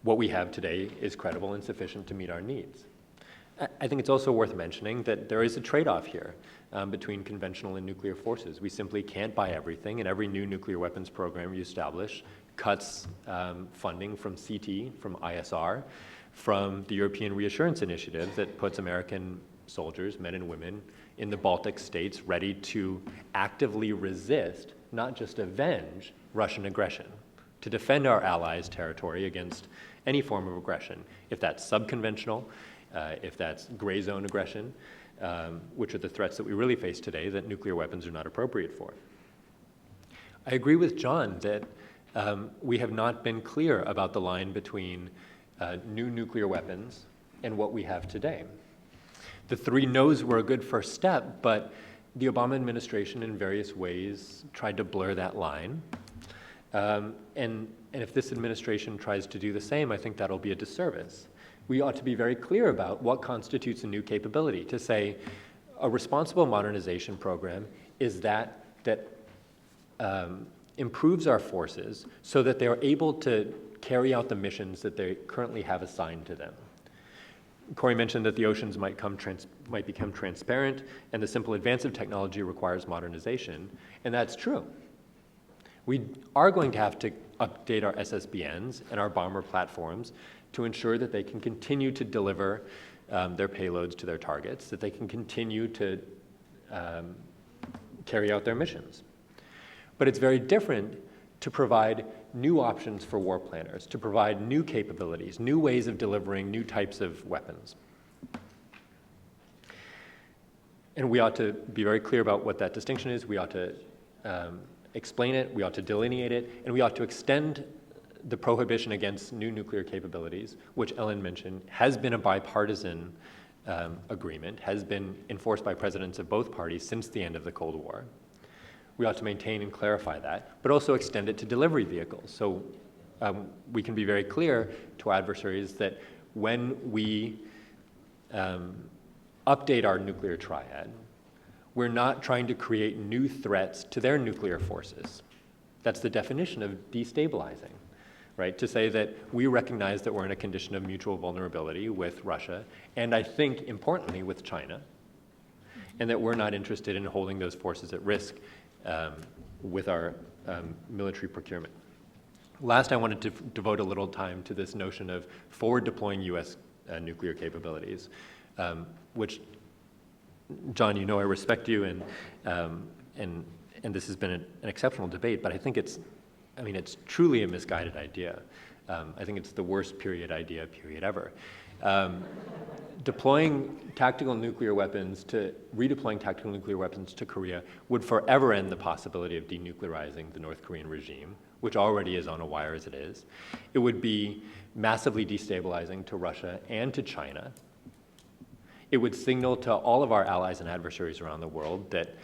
What we have today is credible and sufficient to meet our needs. I think it's also worth mentioning that there is a trade-off here between conventional and nuclear forces. We simply can't buy everything, and every new nuclear weapons program you establish cuts funding from CT, from ISR, from the European Reassurance Initiative that puts American soldiers, men and women, in the Baltic states ready to actively resist, not just avenge, Russian aggression, to defend our allies' territory against any form of aggression, if that's subconventional, if that's gray zone aggression, which are the threats that we really face today that nuclear weapons are not appropriate for. I agree with John that we have not been clear about the line between new nuclear weapons and what we have today. The 3 no's were a good first step, but the Obama administration in various ways tried to blur that line. And if this administration tries to do the same, I think that'll be a disservice. We ought to be very clear about what constitutes a new capability, to say a responsible modernization program is that that improves our forces so that they are able to carry out the missions that they currently have assigned to them. Corey mentioned that the oceans might become transparent, and the simple advance of technology requires modernization, and that's true. We are going to have to update our SSBNs and our bomber platforms to ensure that they can continue to deliver their payloads to their targets, that they can continue to carry out their missions. But it's very different to provide new options for war planners, to provide new capabilities, new ways of delivering new types of weapons. And we ought to be very clear about what that distinction is. We ought to explain it, we ought to delineate it, and we ought to extend the prohibition against new nuclear capabilities, which Ellen mentioned, has been a bipartisan agreement, has been enforced by presidents of both parties since the end of the Cold War. We ought to maintain and clarify that, but also extend it to delivery vehicles. So we can be very clear to adversaries that when we update our nuclear triad, we're not trying to create new threats to their nuclear forces. That's the definition of destabilizing, right? To say that we recognize that we're in a condition of mutual vulnerability with Russia, and I think, importantly, with China, and that we're not interested in holding those forces at risk with our military procurement. Last, I wanted to devote a little time to this notion of forward deploying U.S. Nuclear capabilities, which, John, you know I respect you, and this has been an exceptional debate, but I think it's truly a misguided idea. I think it's the worst period ever. Redeploying tactical nuclear weapons to Korea would forever end the possibility of denuclearizing the North Korean regime, which already is on a wire as it is. It would be massively destabilizing to Russia and to China. It would signal to all of our allies and adversaries around the world that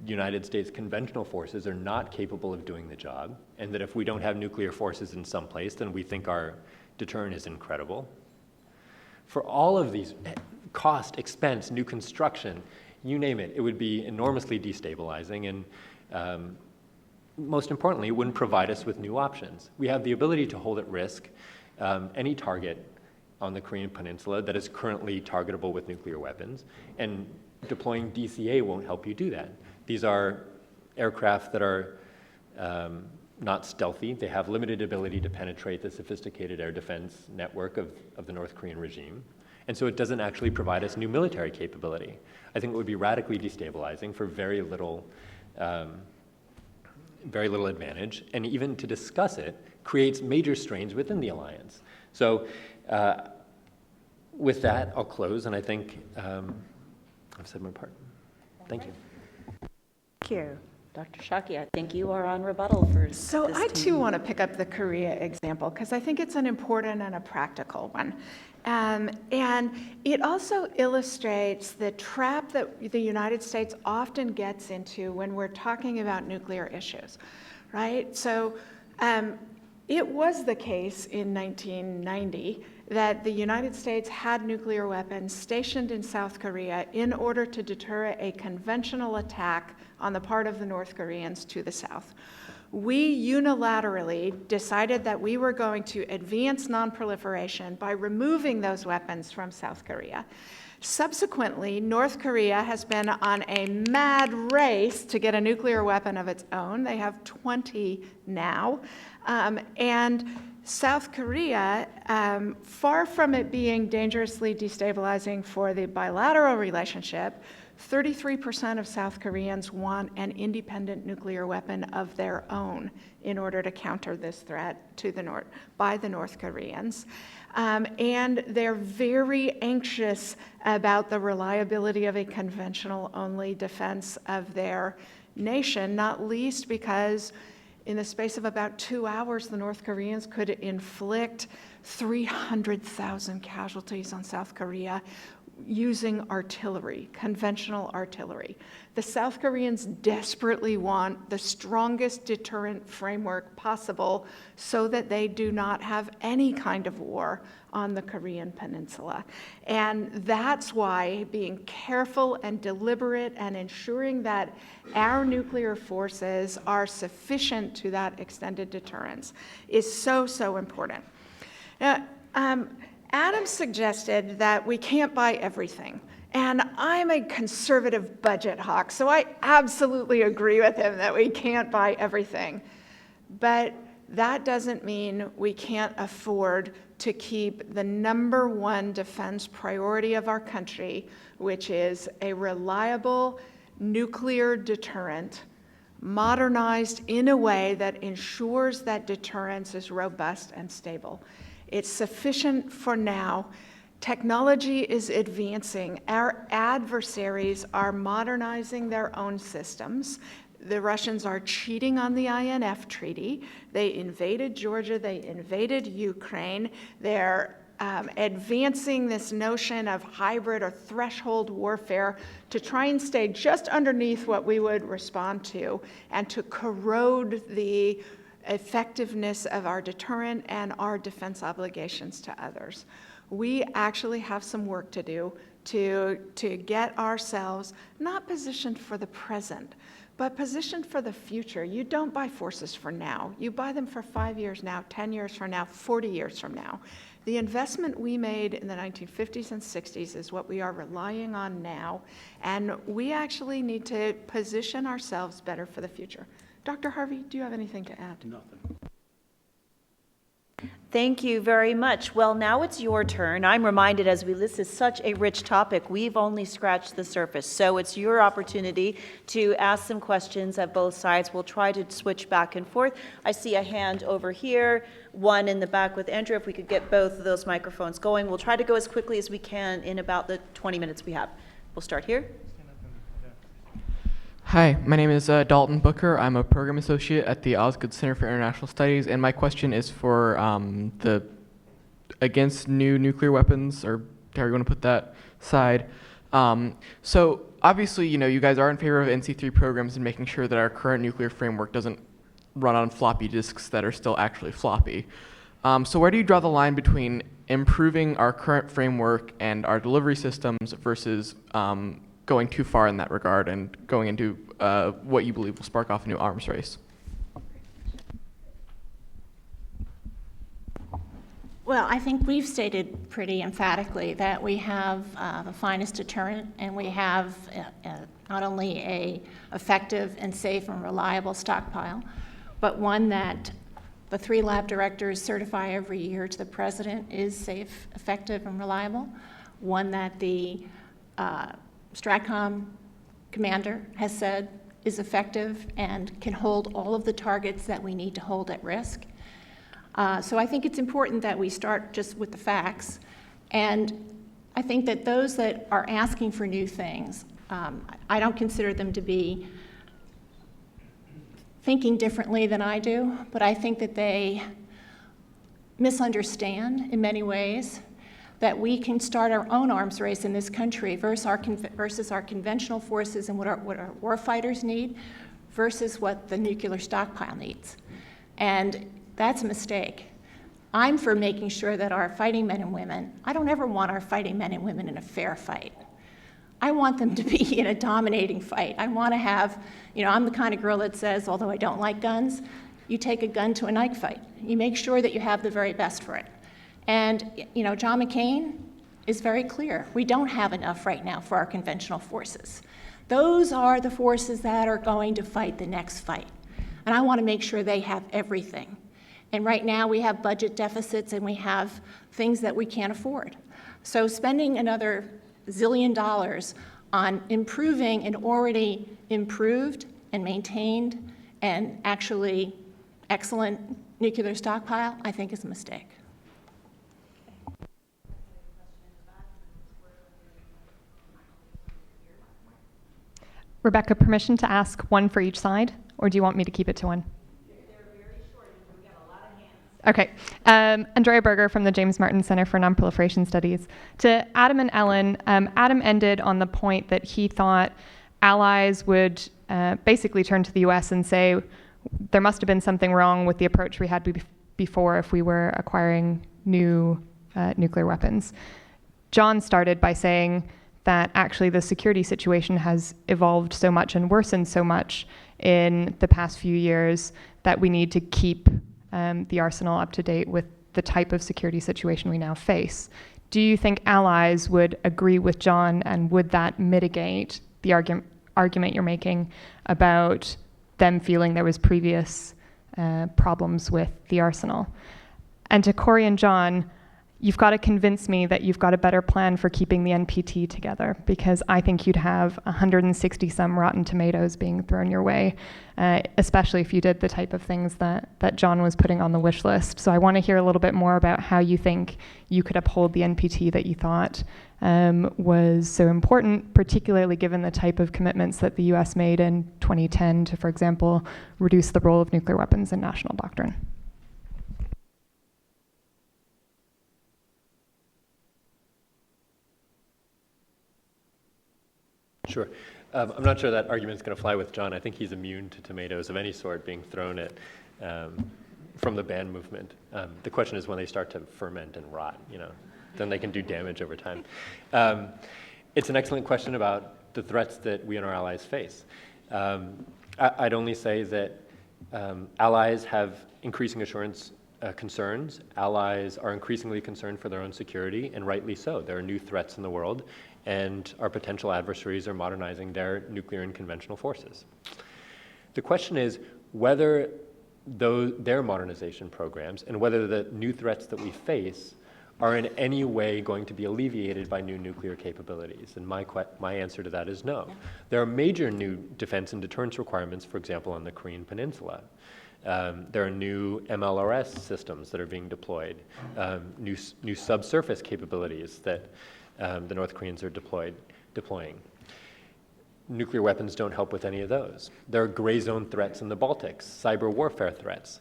the United States conventional forces are not capable of doing the job, and that if we don't have nuclear forces in some place, then we think our deterrent is incredible. For all of these, cost, expense, new construction, you name it, it would be enormously destabilizing, and most importantly, it wouldn't provide us with new options. We have the ability to hold at risk any target on the Korean Peninsula that is currently targetable with nuclear weapons, and deploying DCA won't help you do that. These are aircraft that are not stealthy. They have limited ability to penetrate the sophisticated air defense network of the North Korean regime. And so it doesn't actually provide us new military capability. I think it would be radically destabilizing for very little advantage. And even to discuss it creates major strains within the alliance. So with that, I'll close. And I think I've said my part. Thank you. Thank you. Dr. Shocky, I think you are on rebuttal for So this I team. too want to pick up the Korea example because I think it's an important and a practical one. And it also illustrates the trap that the United States often gets into when we're talking about nuclear issues, right? So it was the case in 1990 that the United States had nuclear weapons stationed in South Korea in order to deter a conventional attack on the part of the North Koreans to the south. We unilaterally decided that we were going to advance nonproliferation by removing those weapons from South Korea. Subsequently, North Korea has been on a mad race to get a nuclear weapon of its own. They have 20 now. And South Korea, far from it being dangerously destabilizing for the bilateral relationship, 33% of South Koreans want an independent nuclear weapon of their own in order to counter this threat to the north by the North Koreans. And they're very anxious about the reliability of a conventional-only defense of their nation, not least because in the space of about 2 hours, the North Koreans could inflict 300,000 casualties on South Korea using artillery, conventional artillery. The South Koreans desperately want the strongest deterrent framework possible so that they do not have any kind of war on the Korean Peninsula. And that's why being careful and deliberate and ensuring that our nuclear forces are sufficient to that extended deterrence is so, so important. Now, Adam suggested that we can't buy everything. And I'm a conservative budget hawk, so I absolutely agree with him that we can't buy everything. But that doesn't mean we can't afford to keep the number one defense priority of our country, which is a reliable nuclear deterrent, modernized in a way that ensures that deterrence is robust and stable. It's sufficient for now. Technology is advancing. Our adversaries are modernizing their own systems. The Russians are cheating on the INF Treaty. They invaded Georgia. They invaded Ukraine. They're advancing this notion of hybrid or threshold warfare to try and stay just underneath what we would respond to and to corrode the effectiveness of our deterrent and our defense obligations to others. We actually have some work to do to get ourselves not positioned for the present, but positioned for the future. You don't buy forces for now. You buy them for 5 years now, 10 years from now, 40 years from now. The investment we made in the 1950s and 60s is what we are relying on now, and we actually need to position ourselves better for the future. Dr. Harvey, do you have anything to add? Nothing. Thank you very much. Well, now it's your turn. I'm reminded as this is such a rich topic, we've only scratched the surface. So it's your opportunity to ask some questions at both sides. We'll try to switch back and forth. I see a hand over here, one in the back with Andrew. If we could get both of those microphones going. We'll try to go as quickly as we can in about the 20 minutes we have. We'll start here. Hi, my name is Dalton Booker. I'm a program associate at the Osgood Center for International Studies, and my question is for the against new nuclear weapons, or however you want to put that side. So obviously, you guys are in favor of NC3 programs and making sure that our current nuclear framework doesn't run on floppy disks that are still actually floppy. So where do you draw the line between improving our current framework and our delivery systems versus going too far in that regard and going into what you believe will spark off a new arms race? Well, I think we've stated pretty emphatically that we have the finest deterrent, and we have not only a effective and safe and reliable stockpile, but one that the 3 lab directors certify every year to the president is safe, effective, and reliable, one that the STRATCOM commander has said is effective and can hold all of the targets that we need to hold at risk. So I think it's important that we start just with the facts. And I think that those that are asking for new things, I don't consider them to be thinking differently than I do, but I think that they misunderstand in many ways that we can start our own arms race in this country versus our conventional forces and what our war fighters need versus what the nuclear stockpile needs. And that's a mistake. I'm for making sure that our fighting men and women, I don't ever want our fighting men and women in a fair fight. I want them to be in a dominating fight. I want to have, I'm the kind of girl that says, although I don't like guns, you take a gun to a knife fight. You make sure that you have the very best for it. And, John McCain is very clear. We don't have enough right now for our conventional forces. Those are the forces that are going to fight the next fight. And I want to make sure they have everything. And right now we have budget deficits and we have things that we can't afford. So spending another $1 zillion on improving an already improved and maintained and actually excellent nuclear stockpile, I think is a mistake. Rebecca, permission to ask one for each side, or do you want me to keep it to one? Okay. Andrea Berger from the James Martin Center for Nonproliferation Studies. To Adam and Ellen, Adam ended on the point that he thought allies would basically turn to the US and say there must have been something wrong with the approach we had before if we were acquiring new nuclear weapons. John started by saying that actually the security situation has evolved so much and worsened so much in the past few years that we need to keep the arsenal up to date with the type of security situation we now face. Do you think allies would agree with John, and would that mitigate the argument you're making about them feeling there was previous problems with the arsenal? And to Corey and John, you've got to convince me that you've got a better plan for keeping the NPT together, because I think you'd have 160 some rotten tomatoes being thrown your way, especially if you did the type of things that John was putting on the wish list. So I want to hear a little bit more about how you think you could uphold the NPT that you thought was so important, particularly given the type of commitments that the US made in 2010 to, for example, reduce the role of nuclear weapons in national doctrine. Sure. I'm not sure that argument's going to fly with John. I think he's immune to tomatoes of any sort being thrown at from the ban movement. The question is when they start to ferment and rot, then they can do damage over time. It's an excellent question about the threats that we and our allies face. I'd only say that allies have increasing assurance concerns. Allies are increasingly concerned for their own security, and rightly so. There are new threats in the world, and our potential adversaries are modernizing their nuclear and conventional forces. The question is whether their modernization programs and whether the new threats that we face are in any way going to be alleviated by new nuclear capabilities. And my answer to that is no. There are major new defense and deterrence requirements, for example, on the Korean Peninsula. There are new MLRS systems that are being deployed, new subsurface capabilities that the North Koreans are deploying. Nuclear weapons don't help with any of those. There are gray zone threats in the Baltics, cyber warfare threats.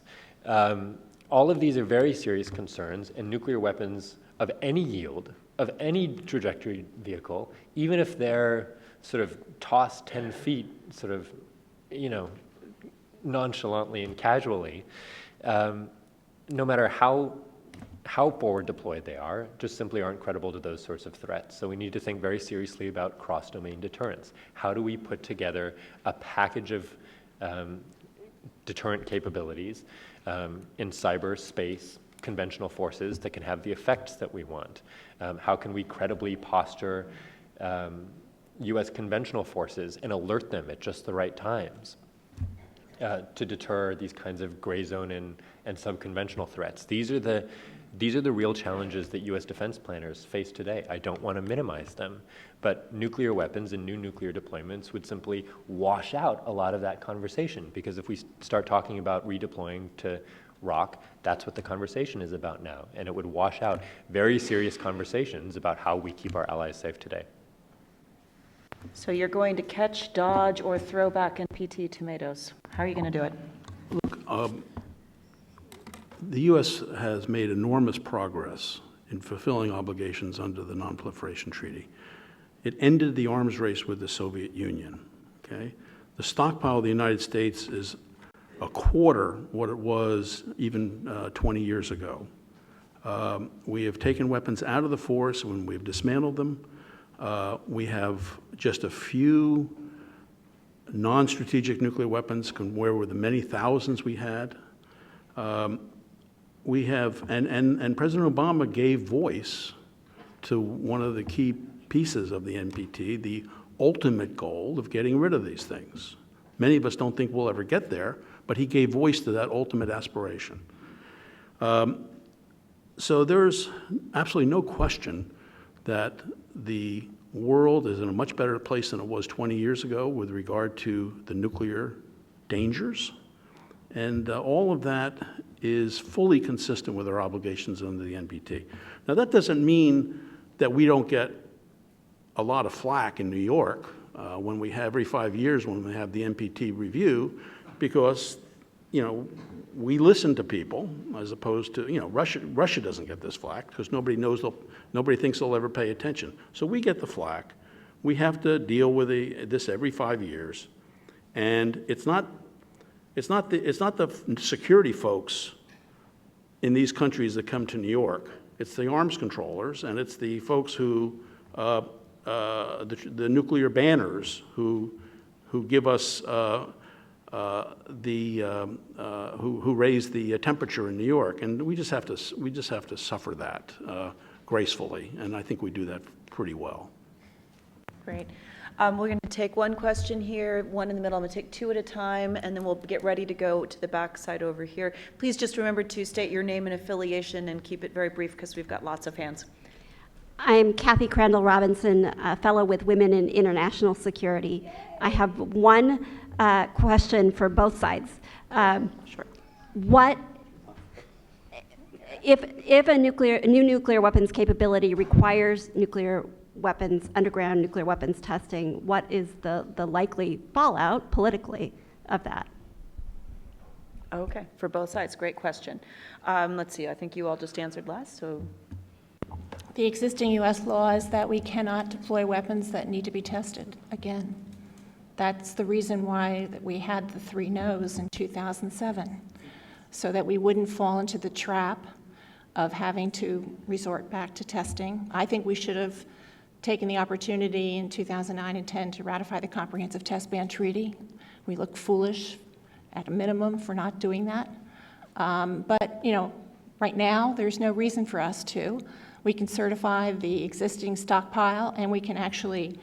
All of these are very serious concerns, and nuclear weapons of any yield, of any trajectory vehicle, even if they're sort of tossed 10 feet, sort of, nonchalantly and casually, no matter how forward deployed they are, just simply aren't credible to those sorts of threats. So we need to think very seriously about cross-domain deterrence. How do we put together a package of deterrent capabilities in cyber, space, conventional forces that can have the effects that we want? How can we credibly posture US conventional forces and alert them at just the right times to deter these kinds of gray zone and subconventional threats? These are the real challenges that US defense planners face today. I don't want to minimize them, but nuclear weapons and new nuclear deployments would simply wash out a lot of that conversation, because if we start talking about redeploying to ROC, that's what the conversation is about now, and it would wash out very serious conversations about how we keep our allies safe today. So you're going to catch, dodge, or throw back NPT tomatoes. How are you going to do it? Look, the U.S. has made enormous progress in fulfilling obligations under the Non-Proliferation Treaty. It ended the arms race with the Soviet Union, okay? The stockpile of the United States is a quarter what it was even 20 years ago. We have taken weapons out of the force when we've dismantled them. We have just a few non-strategic nuclear weapons compared with the many thousands we had. We have, and President Obama gave voice to one of the key pieces of the NPT, the ultimate goal of getting rid of these things. Many of us don't think we'll ever get there, but he gave voice to that ultimate aspiration. So there's absolutely no question that the world is in a much better place than it was 20 years ago with regard to the nuclear dangers. And all of that is fully consistent with our obligations under the NPT. Now, that doesn't mean that we don't get a lot of flack in New York when we have, every 5 years when we have the NPT review, because, we listen to people as opposed to, Russia doesn't get this flack because nobody thinks they'll ever pay attention. So we get the flack. We have to deal with this every 5 years. And it's not the security folks in these countries that come to New York. It's the arms controllers, and it's the folks who, the nuclear banners who give us, who raise the temperature in New York. And we just have to suffer that gracefully, and I think we do that pretty well. Great. We're going to take one question here, one in the middle. I'm going to take two at a time, and then we'll get ready to go to the back side over here. Please just remember to state your name and affiliation and keep it very brief because we've got lots of hands. I'm Kathy Crandall Robinson, a fellow with Women in International Security. I have one question for both sides. Sure. What, if a new nuclear weapons capability requires underground nuclear weapons testing, what is the likely fallout politically of that? Okay, for both sides, great question. Let's see, I think you all just answered last, so. The existing U.S. law is that we cannot deploy weapons that need to be tested again. That's the reason why that we had the 3 no's in 2007, so that we wouldn't fall into the trap of having to resort back to testing. I think we should have taken the opportunity in 2009 and 10 to ratify the Comprehensive Test Ban Treaty. We look foolish at a minimum for not doing that. But right now, there's no reason for us to. We can certify the existing stockpile, and we can actually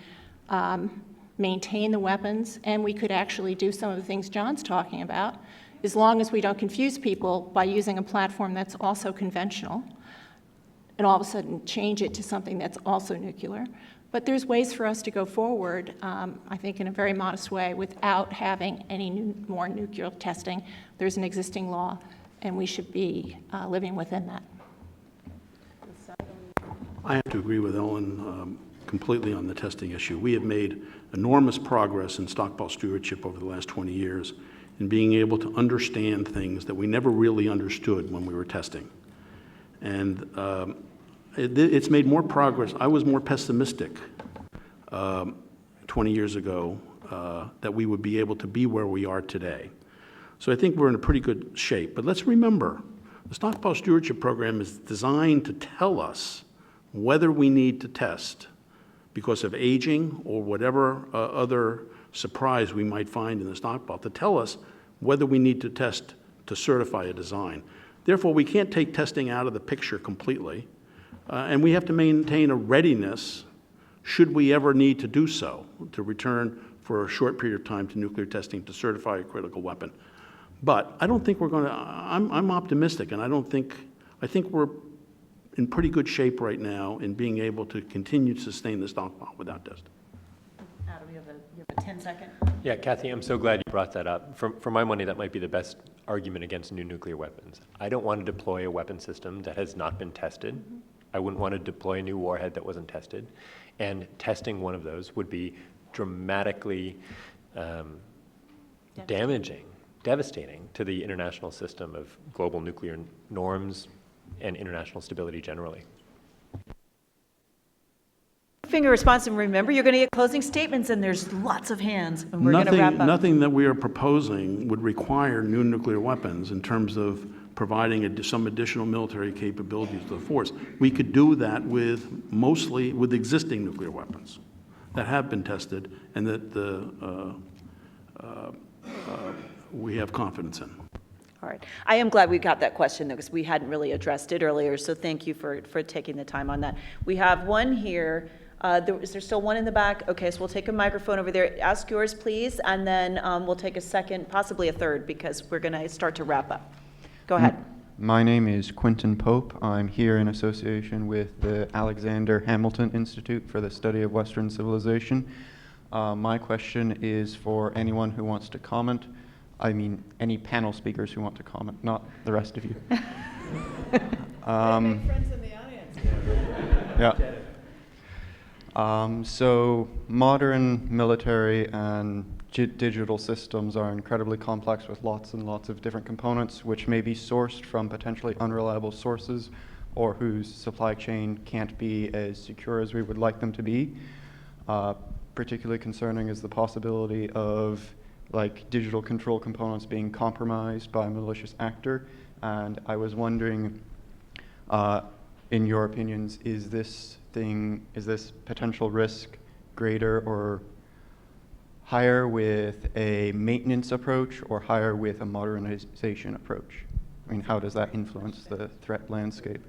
maintain the weapons, and we could actually do some of the things John's talking about, as long as we don't confuse people by using a platform that's also conventional, and all of a sudden change it to something that's also nuclear. But there's ways for us to go forward, I think in a very modest way, without having any more nuclear testing. There's an existing law, and we should be living within that. I have to agree with Ellen completely on the testing issue. We have made enormous progress in stockpile stewardship over the last 20 years in being able to understand things that we never really understood when we were testing. And it's made more progress. I was more pessimistic 20 years ago that we would be able to be where we are today. So I think we're in a pretty good shape. But let's remember, the stockpile stewardship program is designed to tell us whether we need to test because of aging or whatever other surprise we might find in the stockpile, to tell us whether we need to test to certify a design. Therefore, we can't take testing out of the picture completely, and we have to maintain a readiness should we ever need to do so, to return for a short period of time to nuclear testing to certify a critical weapon. But I don't think we're going to, I'm optimistic, and I think we're in pretty good shape right now in being able to continue to sustain the stockpile without testing. Adam, you have a 10-second? Yeah, Kathy, I'm so glad you brought that up. For my money, that might be the best argument against new nuclear weapons. I don't want to deploy a weapon system that has not been tested. Mm-hmm. I wouldn't want to deploy a new warhead that wasn't tested. And testing one of those would be dramatically devastating to the international system of global nuclear norms and international stability generally. Finger response, and remember, you're going to get closing statements, and there's lots of hands, and we're going to wrap up. Nothing that we are proposing would require new nuclear weapons in terms of providing some additional military capabilities to the force. We could do that mostly with existing nuclear weapons that have been tested and that we have confidence in. All right. I am glad we got that question, though, because we hadn't really addressed it earlier, so thank you for taking the time on that. We have one here. Is there still one in the back? Okay, so we'll take a microphone over there. Ask yours, please, and then we'll take a second, possibly a third, because we're going to start to wrap up. Go ahead. My name is Quentin Pope. I'm here in association with the Alexander Hamilton Institute for the Study of Western Civilization. My question is for anyone who wants to comment. I mean, any panel speakers who want to comment, not the rest of you. Make friends in the audience. Yeah. So modern military and digital systems are incredibly complex with lots and lots of different components, which may be sourced from potentially unreliable sources or whose supply chain can't be as secure as we would like them to be. Particularly concerning is the possibility of like digital control components being compromised by a malicious actor. And I was wondering, in your opinions, is this potential risk greater or higher with a maintenance approach or higher with a modernization approach? I mean, how does that influence the threat landscape?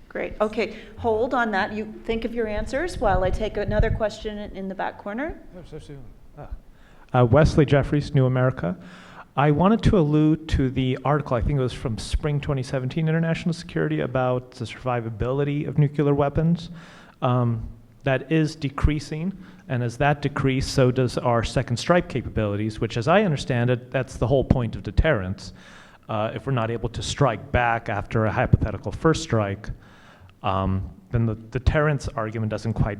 Great. Okay, hold on that. You think of your answers while I take another question in the back corner. Wesley Jeffries, New America. I wanted to allude to the article, I think it was from Spring 2017, International Security, about the survivability of nuclear weapons. That is decreasing, and as that decreases, so does our second strike capabilities, which, as I understand it, that's the whole point of deterrence. If we're not able to strike back after a hypothetical first strike, then the deterrence argument doesn't quite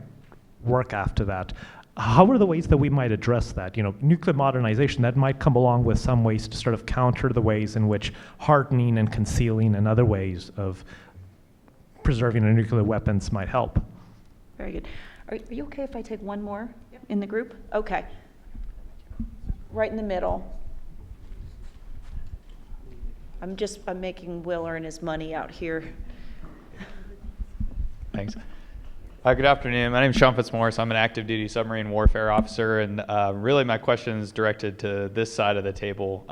work after that. How are the ways that we might address that? You know, nuclear modernization, that might come along with some ways to sort of counter the ways in which hardening and concealing and other ways of preserving our nuclear weapons might help. Very good. Are you okay if I take one more in the group? Okay. Right in the middle. I'm making Will earn his money out here. Thanks. Good afternoon. My name is Sean Fitzmaurice. I'm an active duty submarine warfare officer, and really my question is directed to this side of the table.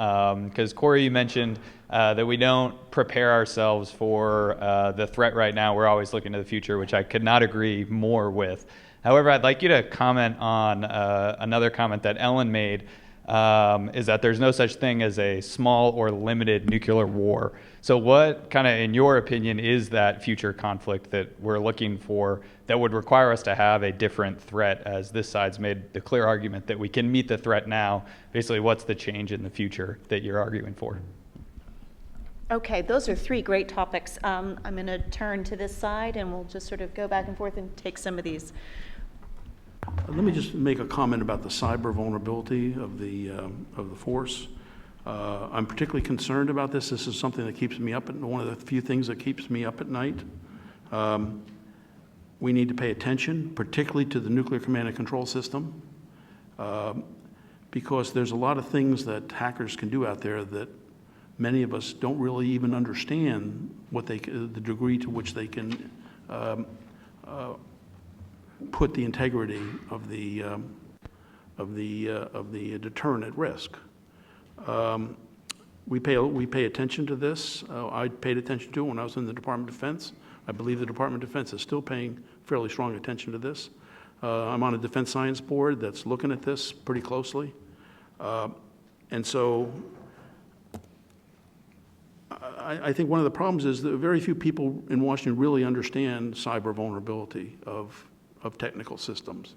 Because Corey, you mentioned that we don't prepare ourselves for the threat right now. We're always looking to the future, which I could not agree more with. However, I'd like you to comment on another comment that Ellen made, is that there's no such thing as a small or limited nuclear war. So what kind of, in your opinion, is that future conflict that we're looking for that would require us to have a different threat, as this side's made the clear argument that we can meet the threat now? Basically, what's the change in the future that you're arguing for? Okay, those are three great topics. I'm going to turn to this side, and we'll just sort of go back and forth and take some of these. Let me just make a comment about the cyber vulnerability of the force. I'm particularly concerned about this. This is something that keeps me up at one of the few things that keeps me up at night. We need to pay attention, particularly to the nuclear command and control system, because there's a lot of things that hackers can do out there that many of us don't really even understand the degree to which they can put the integrity of the deterrent at risk. We pay attention to this. I paid attention to it when I was in the Department of Defense. I believe the Department of Defense is still paying fairly strong attention to this. I'm on a defense science board that's looking at this pretty closely. And so I think one of the problems is that very few people in Washington really understand cyber vulnerability of technical systems.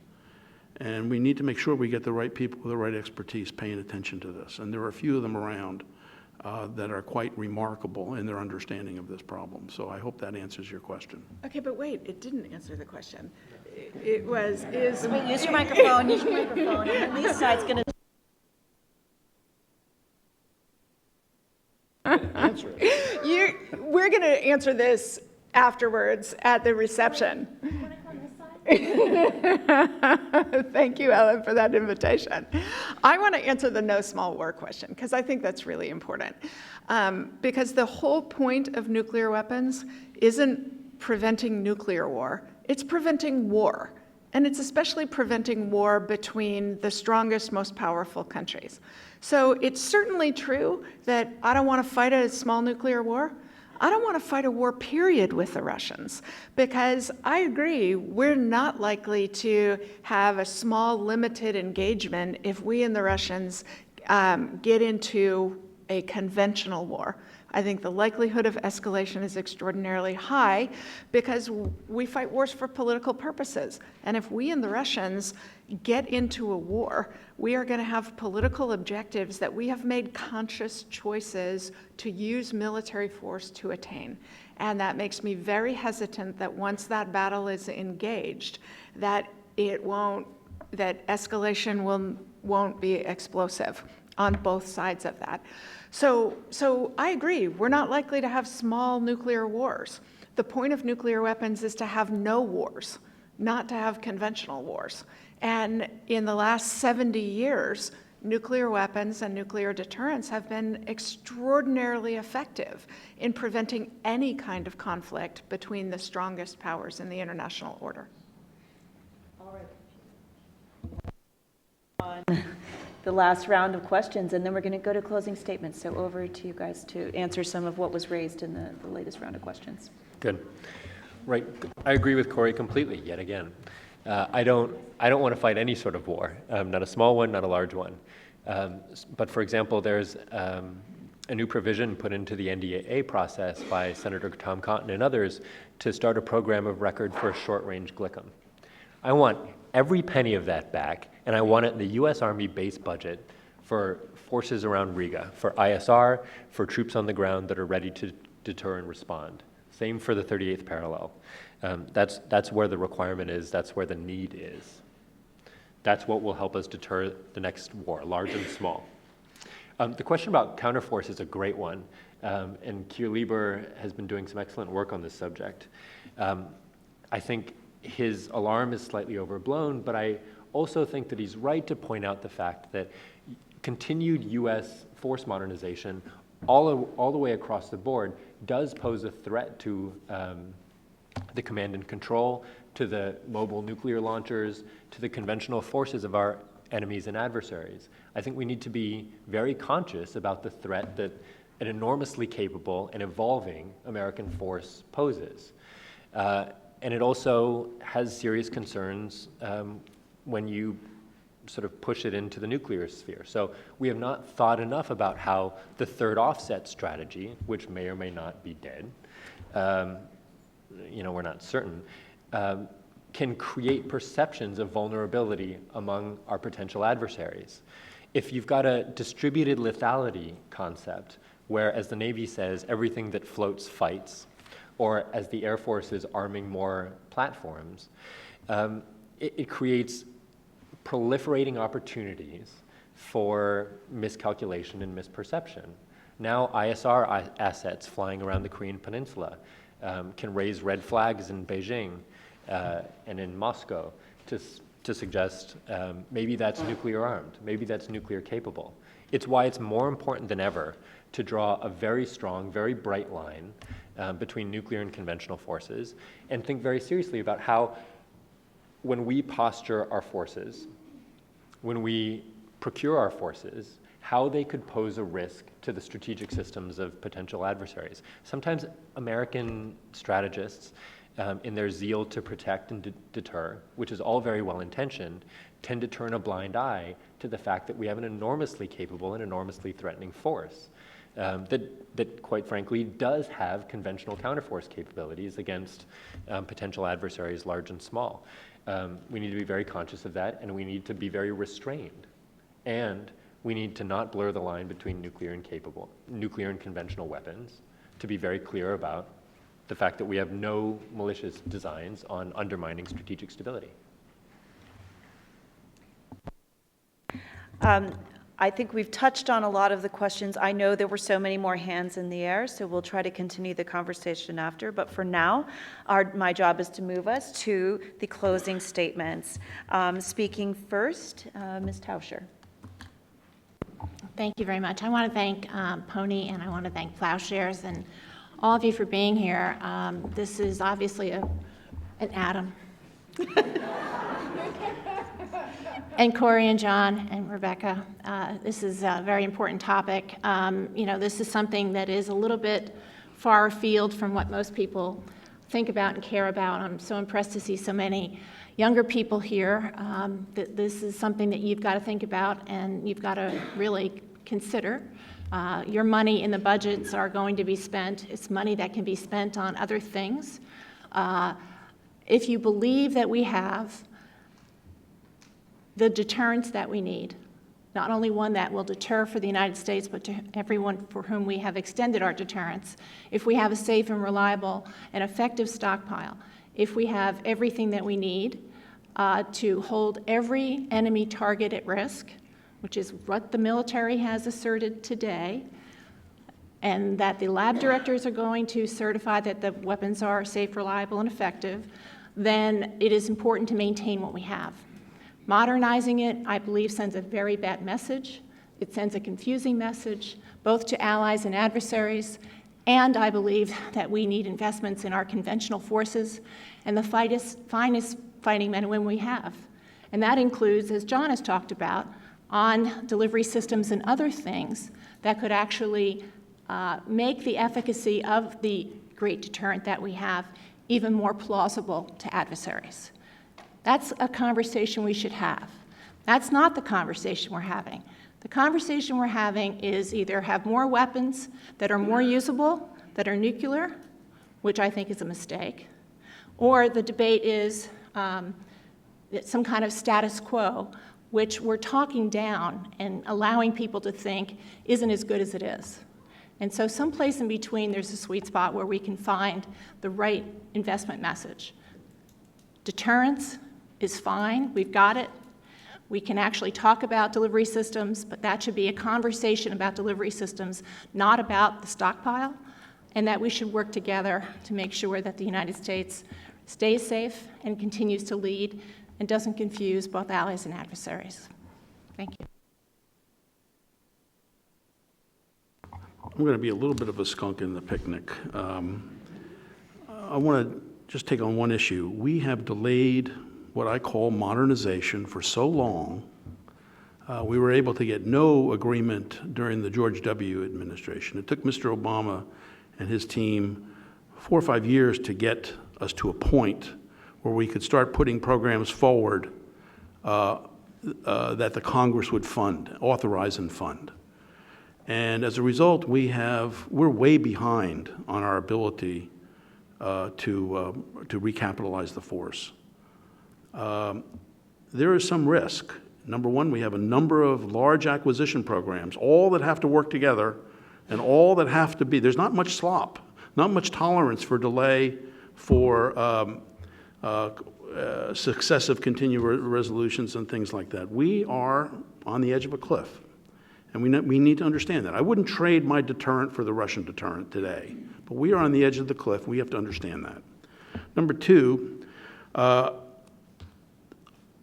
And we need to make sure we get the right people with the right expertise paying attention to this. And there are a few of them around that are quite remarkable in their understanding of this problem. So I hope that answers your question. Okay, but wait, it didn't answer the question. It was, Use your microphone, use your microphone, and then this side's going to Answer it. we're going to answer this afterwards at the reception. Thank you, Ellen, for that invitation. I want to answer the no small war question, because I think that's really important. Because the whole point of nuclear weapons isn't preventing nuclear war, it's preventing war. And it's especially preventing war between the strongest, most powerful countries. So it's certainly true that I don't want to fight a small nuclear war. I don't want to fight a war, period, with the Russians, because I agree, we're not likely to have a small, limited engagement if we and the Russians get into a conventional war. I think the likelihood of escalation is extraordinarily high because we fight wars for political purposes. And if we and the Russians get into a war, we are going to have political objectives that we have made conscious choices to use military force to attain. And that makes me very hesitant that once that battle is engaged, that it won't that escalation won't be explosive on both sides of that. So I agree, we're not likely to have small nuclear wars. The point of nuclear weapons is to have no wars, not to have conventional wars. And in the last 70 years, nuclear weapons and nuclear deterrence have been extraordinarily effective in preventing any kind of conflict between the strongest powers in the international order. On the last round of questions, and then we're going to go to closing statements. So over to you guys to answer some of what was raised in the latest round of questions. Good. Right. I agree with Corey completely, yet again. I don't want to fight any sort of war, not a small one, not a large one. But for example, there's a new provision put into the NDAA process by Senator Tom Cotton and others to start a program of record for short-range GLICM. I want every penny of that back, and I want it in the U.S. Army base budget for forces around Riga, for ISR, for troops on the ground that are ready to deter and respond. Same for the 38th parallel. That's where the requirement is, that's where the need is. That's what will help us deter the next war, large and small. The question about counterforce is a great one, and Keir Lieber has been doing some excellent work on this subject. I think his alarm is slightly overblown, but I also think that he's right to point out the fact that continued U.S. force modernization all the way across the board does pose a threat to the command and control, to the mobile nuclear launchers, to the conventional forces of our enemies and adversaries. I think we need to be very conscious about the threat that an enormously capable and evolving American force poses. And it also has serious concerns when you sort of push it into the nuclear sphere. So we have not thought enough about how the third offset strategy, which may or may not be dead, we're not certain, can create perceptions of vulnerability among our potential adversaries. If you've got a distributed lethality concept, where, as the Navy says, everything that floats fights, or as the Air Force is arming more platforms, it creates proliferating opportunities for miscalculation and misperception. Now ISR assets flying around the Korean Peninsula can raise red flags in Beijing and in Moscow to suggest maybe that's nuclear armed, maybe that's nuclear capable. It's why it's more important than ever to draw a very strong, very bright line between nuclear and conventional forces, and think very seriously about how, when we posture our forces, when we procure our forces, how they could pose a risk to the strategic systems of potential adversaries. Sometimes American strategists, in their zeal to protect and deter, which is all very well intentioned, tend to turn a blind eye to the fact that we have an enormously capable and enormously threatening force that quite frankly does have conventional counterforce capabilities against potential adversaries large and small. We need to be very conscious of that, and we need to be very restrained. And we need to not blur the line between nuclear and conventional weapons, to be very clear about the fact that we have no malicious designs on undermining strategic stability. I think we've touched on a lot of the questions. I know there were so many more hands in the air, so we'll try to continue the conversation after. But for now, my job is to move us to the closing statements. Speaking first, Ms. Tauscher. Thank you very much. I want to thank PONI, and I want to thank Ploughshares and all of you for being here. This is obviously an atom. And Corey and John and Rebecca, this is a very important topic. This is something that is a little bit far afield from what most people think about and care about. I'm so impressed to see so many younger people here. This is something that you've got to think about and you've got to really consider. Your money in the budgets are going to be spent. It's money that can be spent on other things. If you believe that we have the deterrence that we need, not only one that will deter for the United States, but to everyone for whom we have extended our deterrence, if we have a safe and reliable and effective stockpile, if we have everything that we need to hold every enemy target at risk, which is what the military has asserted today, and that the lab directors are going to certify that the weapons are safe, reliable, and effective, then it is important to maintain what we have. Modernizing it, I believe, sends a very bad message. It sends a confusing message, both to allies and adversaries, and I believe that we need investments in our conventional forces and the finest fighting men and women we have. And that includes, as John has talked about, on delivery systems and other things that could actually make the efficacy of the great deterrent that we have even more plausible to adversaries. That's a conversation we should have. That's not the conversation we're having. The conversation we're having is either have more weapons that are more usable, that are nuclear, which I think is a mistake, or the debate is some kind of status quo, which we're talking down and allowing people to think isn't as good as it is. And so someplace in between, there's a sweet spot where we can find the right investment message. Deterrence is fine, we've got it. We can actually talk about delivery systems, but that should be a conversation about delivery systems, not about the stockpile, and that we should work together to make sure that the United States stays safe and continues to lead and doesn't confuse both allies and adversaries. Thank you. I'm going to be a little bit of a skunk in the picnic. I want to just take on one issue. We have delayed what I call modernization for so long. We were able to get no agreement during the George W. administration. It took Mr. Obama and his team 4 or 5 years to get us to a point where we could start putting programs forward that the Congress would fund, authorize and fund. And as a result, we're way behind on our ability to recapitalize the force. There is some risk. Number one, we have a number of large acquisition programs, all that have to work together and all that have to be, there's not much slop, not much tolerance for delay, for successive continuing resolutions and things like that. We are on the edge of a cliff, and we need to understand that. I wouldn't trade my deterrent for the Russian deterrent today, but we are on the edge of the cliff. We have to understand that. Number two,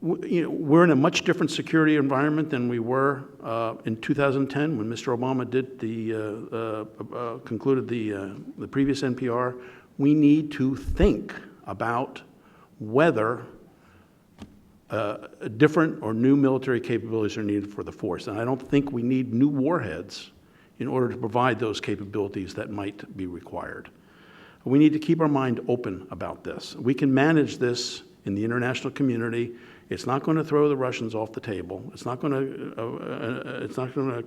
we're in a much different security environment than we were in 2010 when Mr. Obama did concluded the previous NPR. We need to think about whether different or new military capabilities are needed for the force. And I don't think we need new warheads in order to provide those capabilities that might be required. We need to keep our mind open about this. We can manage this in the international community. It's not going to throw the Russians off the table. It's not going to, I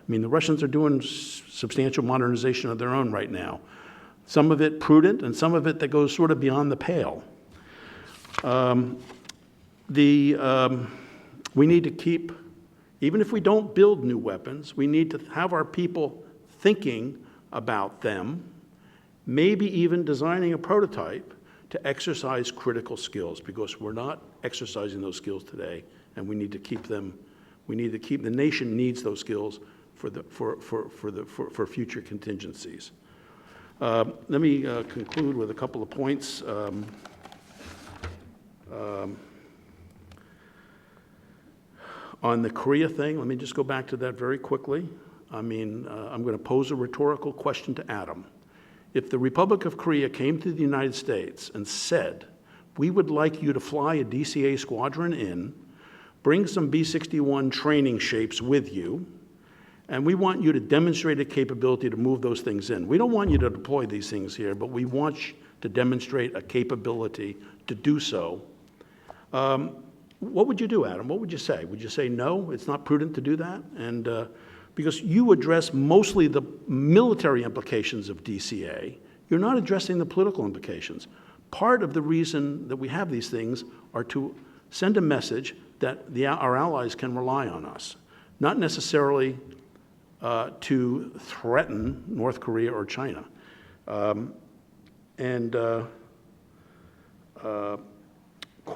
mean, the Russians are doing substantial modernization of their own right now. Some of it prudent and some of it that goes sort of beyond the pale. We need to keep, even if we don't build new weapons, we need to have our people thinking about them, maybe even designing a prototype to exercise critical skills, because we're not exercising those skills today, and we need to keep them. The nation needs those skills for future contingencies. Let me conclude with a couple of points. On the Korea thing, let me just go back to that very quickly. I mean, I'm going to pose a rhetorical question to Adam. If the Republic of Korea came to the United States and said, we would like you to fly a DCA squadron in, bring some B-61 training shapes with you, and we want you to demonstrate a capability to move those things in. We don't want you to deploy these things here, but we want you to demonstrate a capability to do so. What would you do, Adam? What would you say? Would you say, no, it's not prudent to do that? And because you address mostly the military implications of DCA, you're not addressing the political implications. Part of the reason that we have these things are to send a message that our allies can rely on us, not necessarily to threaten North Korea or China.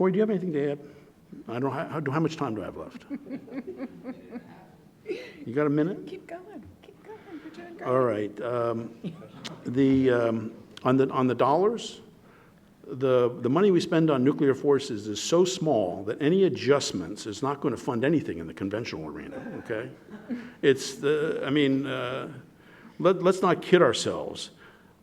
Corey, do you have anything to add? I don't know, how much time do I have left? You got a minute? Keep going, you're doing great. All right. On the dollars, the money we spend on nuclear forces is so small that any adjustments is not going to fund anything in the conventional arena, okay? Let's not kid ourselves.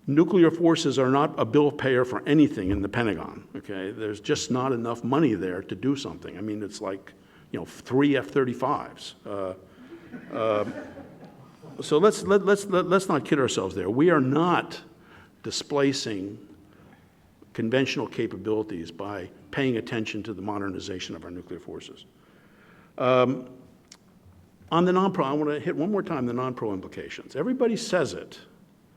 Nuclear forces are not a bill payer for anything in the Pentagon, okay? There's just not enough money there to do something. I mean, it's like, 3 F-35s. So let's not kid ourselves there. We are not displacing conventional capabilities by paying attention to the modernization of our nuclear forces. On the non-pro, I want to hit one more time the non-pro implications. Everybody says it.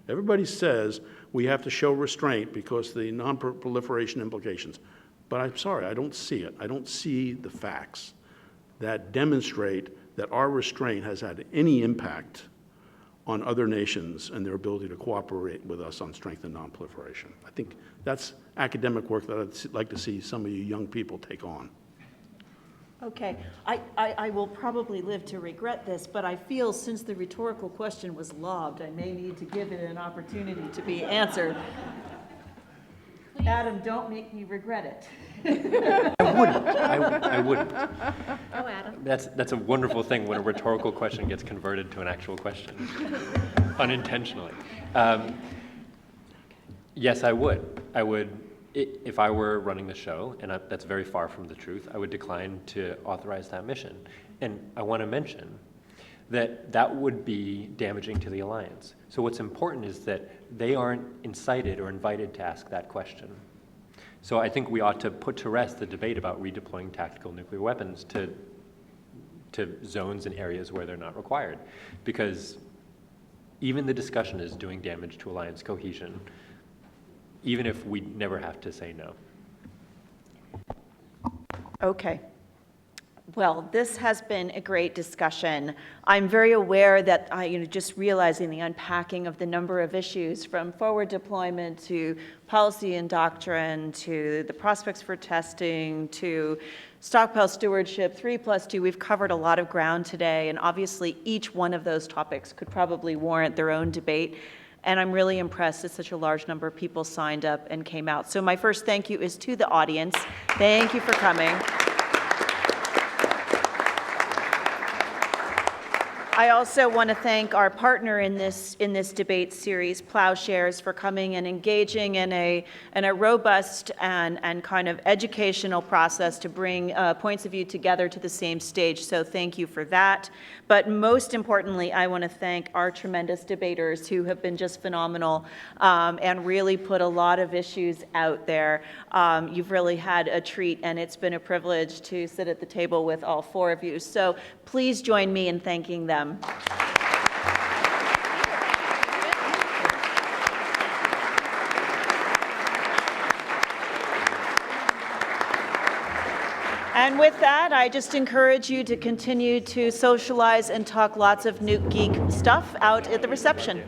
Everybody says we have to show restraint because the non-proliferation implications. But I'm sorry, I don't see it. I don't see the facts that demonstrate that our restraint has had any impact on other nations and their ability to cooperate with us on strength and non-proliferation. I think that's academic work that I'd like to see some of you young people take on. Okay, I will probably live to regret this, but I feel since the rhetorical question was lobbed, I may need to give it an opportunity to be answered. Adam, don't make me regret it. I wouldn't. Oh, Adam. That's a wonderful thing when a rhetorical question gets converted to an actual question, unintentionally. Yes, I would. If I were running the show, and that's very far from the truth, I would decline to authorize that mission. And I want to mention that would be damaging to the alliance. So what's important is that they aren't incited or invited to ask that question. So I think we ought to put to rest the debate about redeploying tactical nuclear weapons to zones and areas where they're not required. Because even the discussion is doing damage to alliance cohesion, even if we never have to say no. Okay. Well, this has been a great discussion. I'm very aware that just realizing the unpacking of the number of issues from forward deployment to policy and doctrine to the prospects for testing to stockpile stewardship, 3+2, we've covered a lot of ground today, and obviously each one of those topics could probably warrant their own debate. And I'm really impressed that such a large number of people signed up and came out. So my first thank you is to the audience. Thank you for coming. I also want to thank our partner in this debate series, Ploughshares, for coming and engaging in a robust and kind of educational process to bring points of view together to the same stage. So thank you for that. But most importantly, I want to thank our tremendous debaters who have been just phenomenal and really put a lot of issues out there. You've really had a treat, and it's been a privilege to sit at the table with all four of you. So please join me in thanking them. And with that, I just encourage you to continue to socialize and talk lots of nuke geek stuff out at the reception.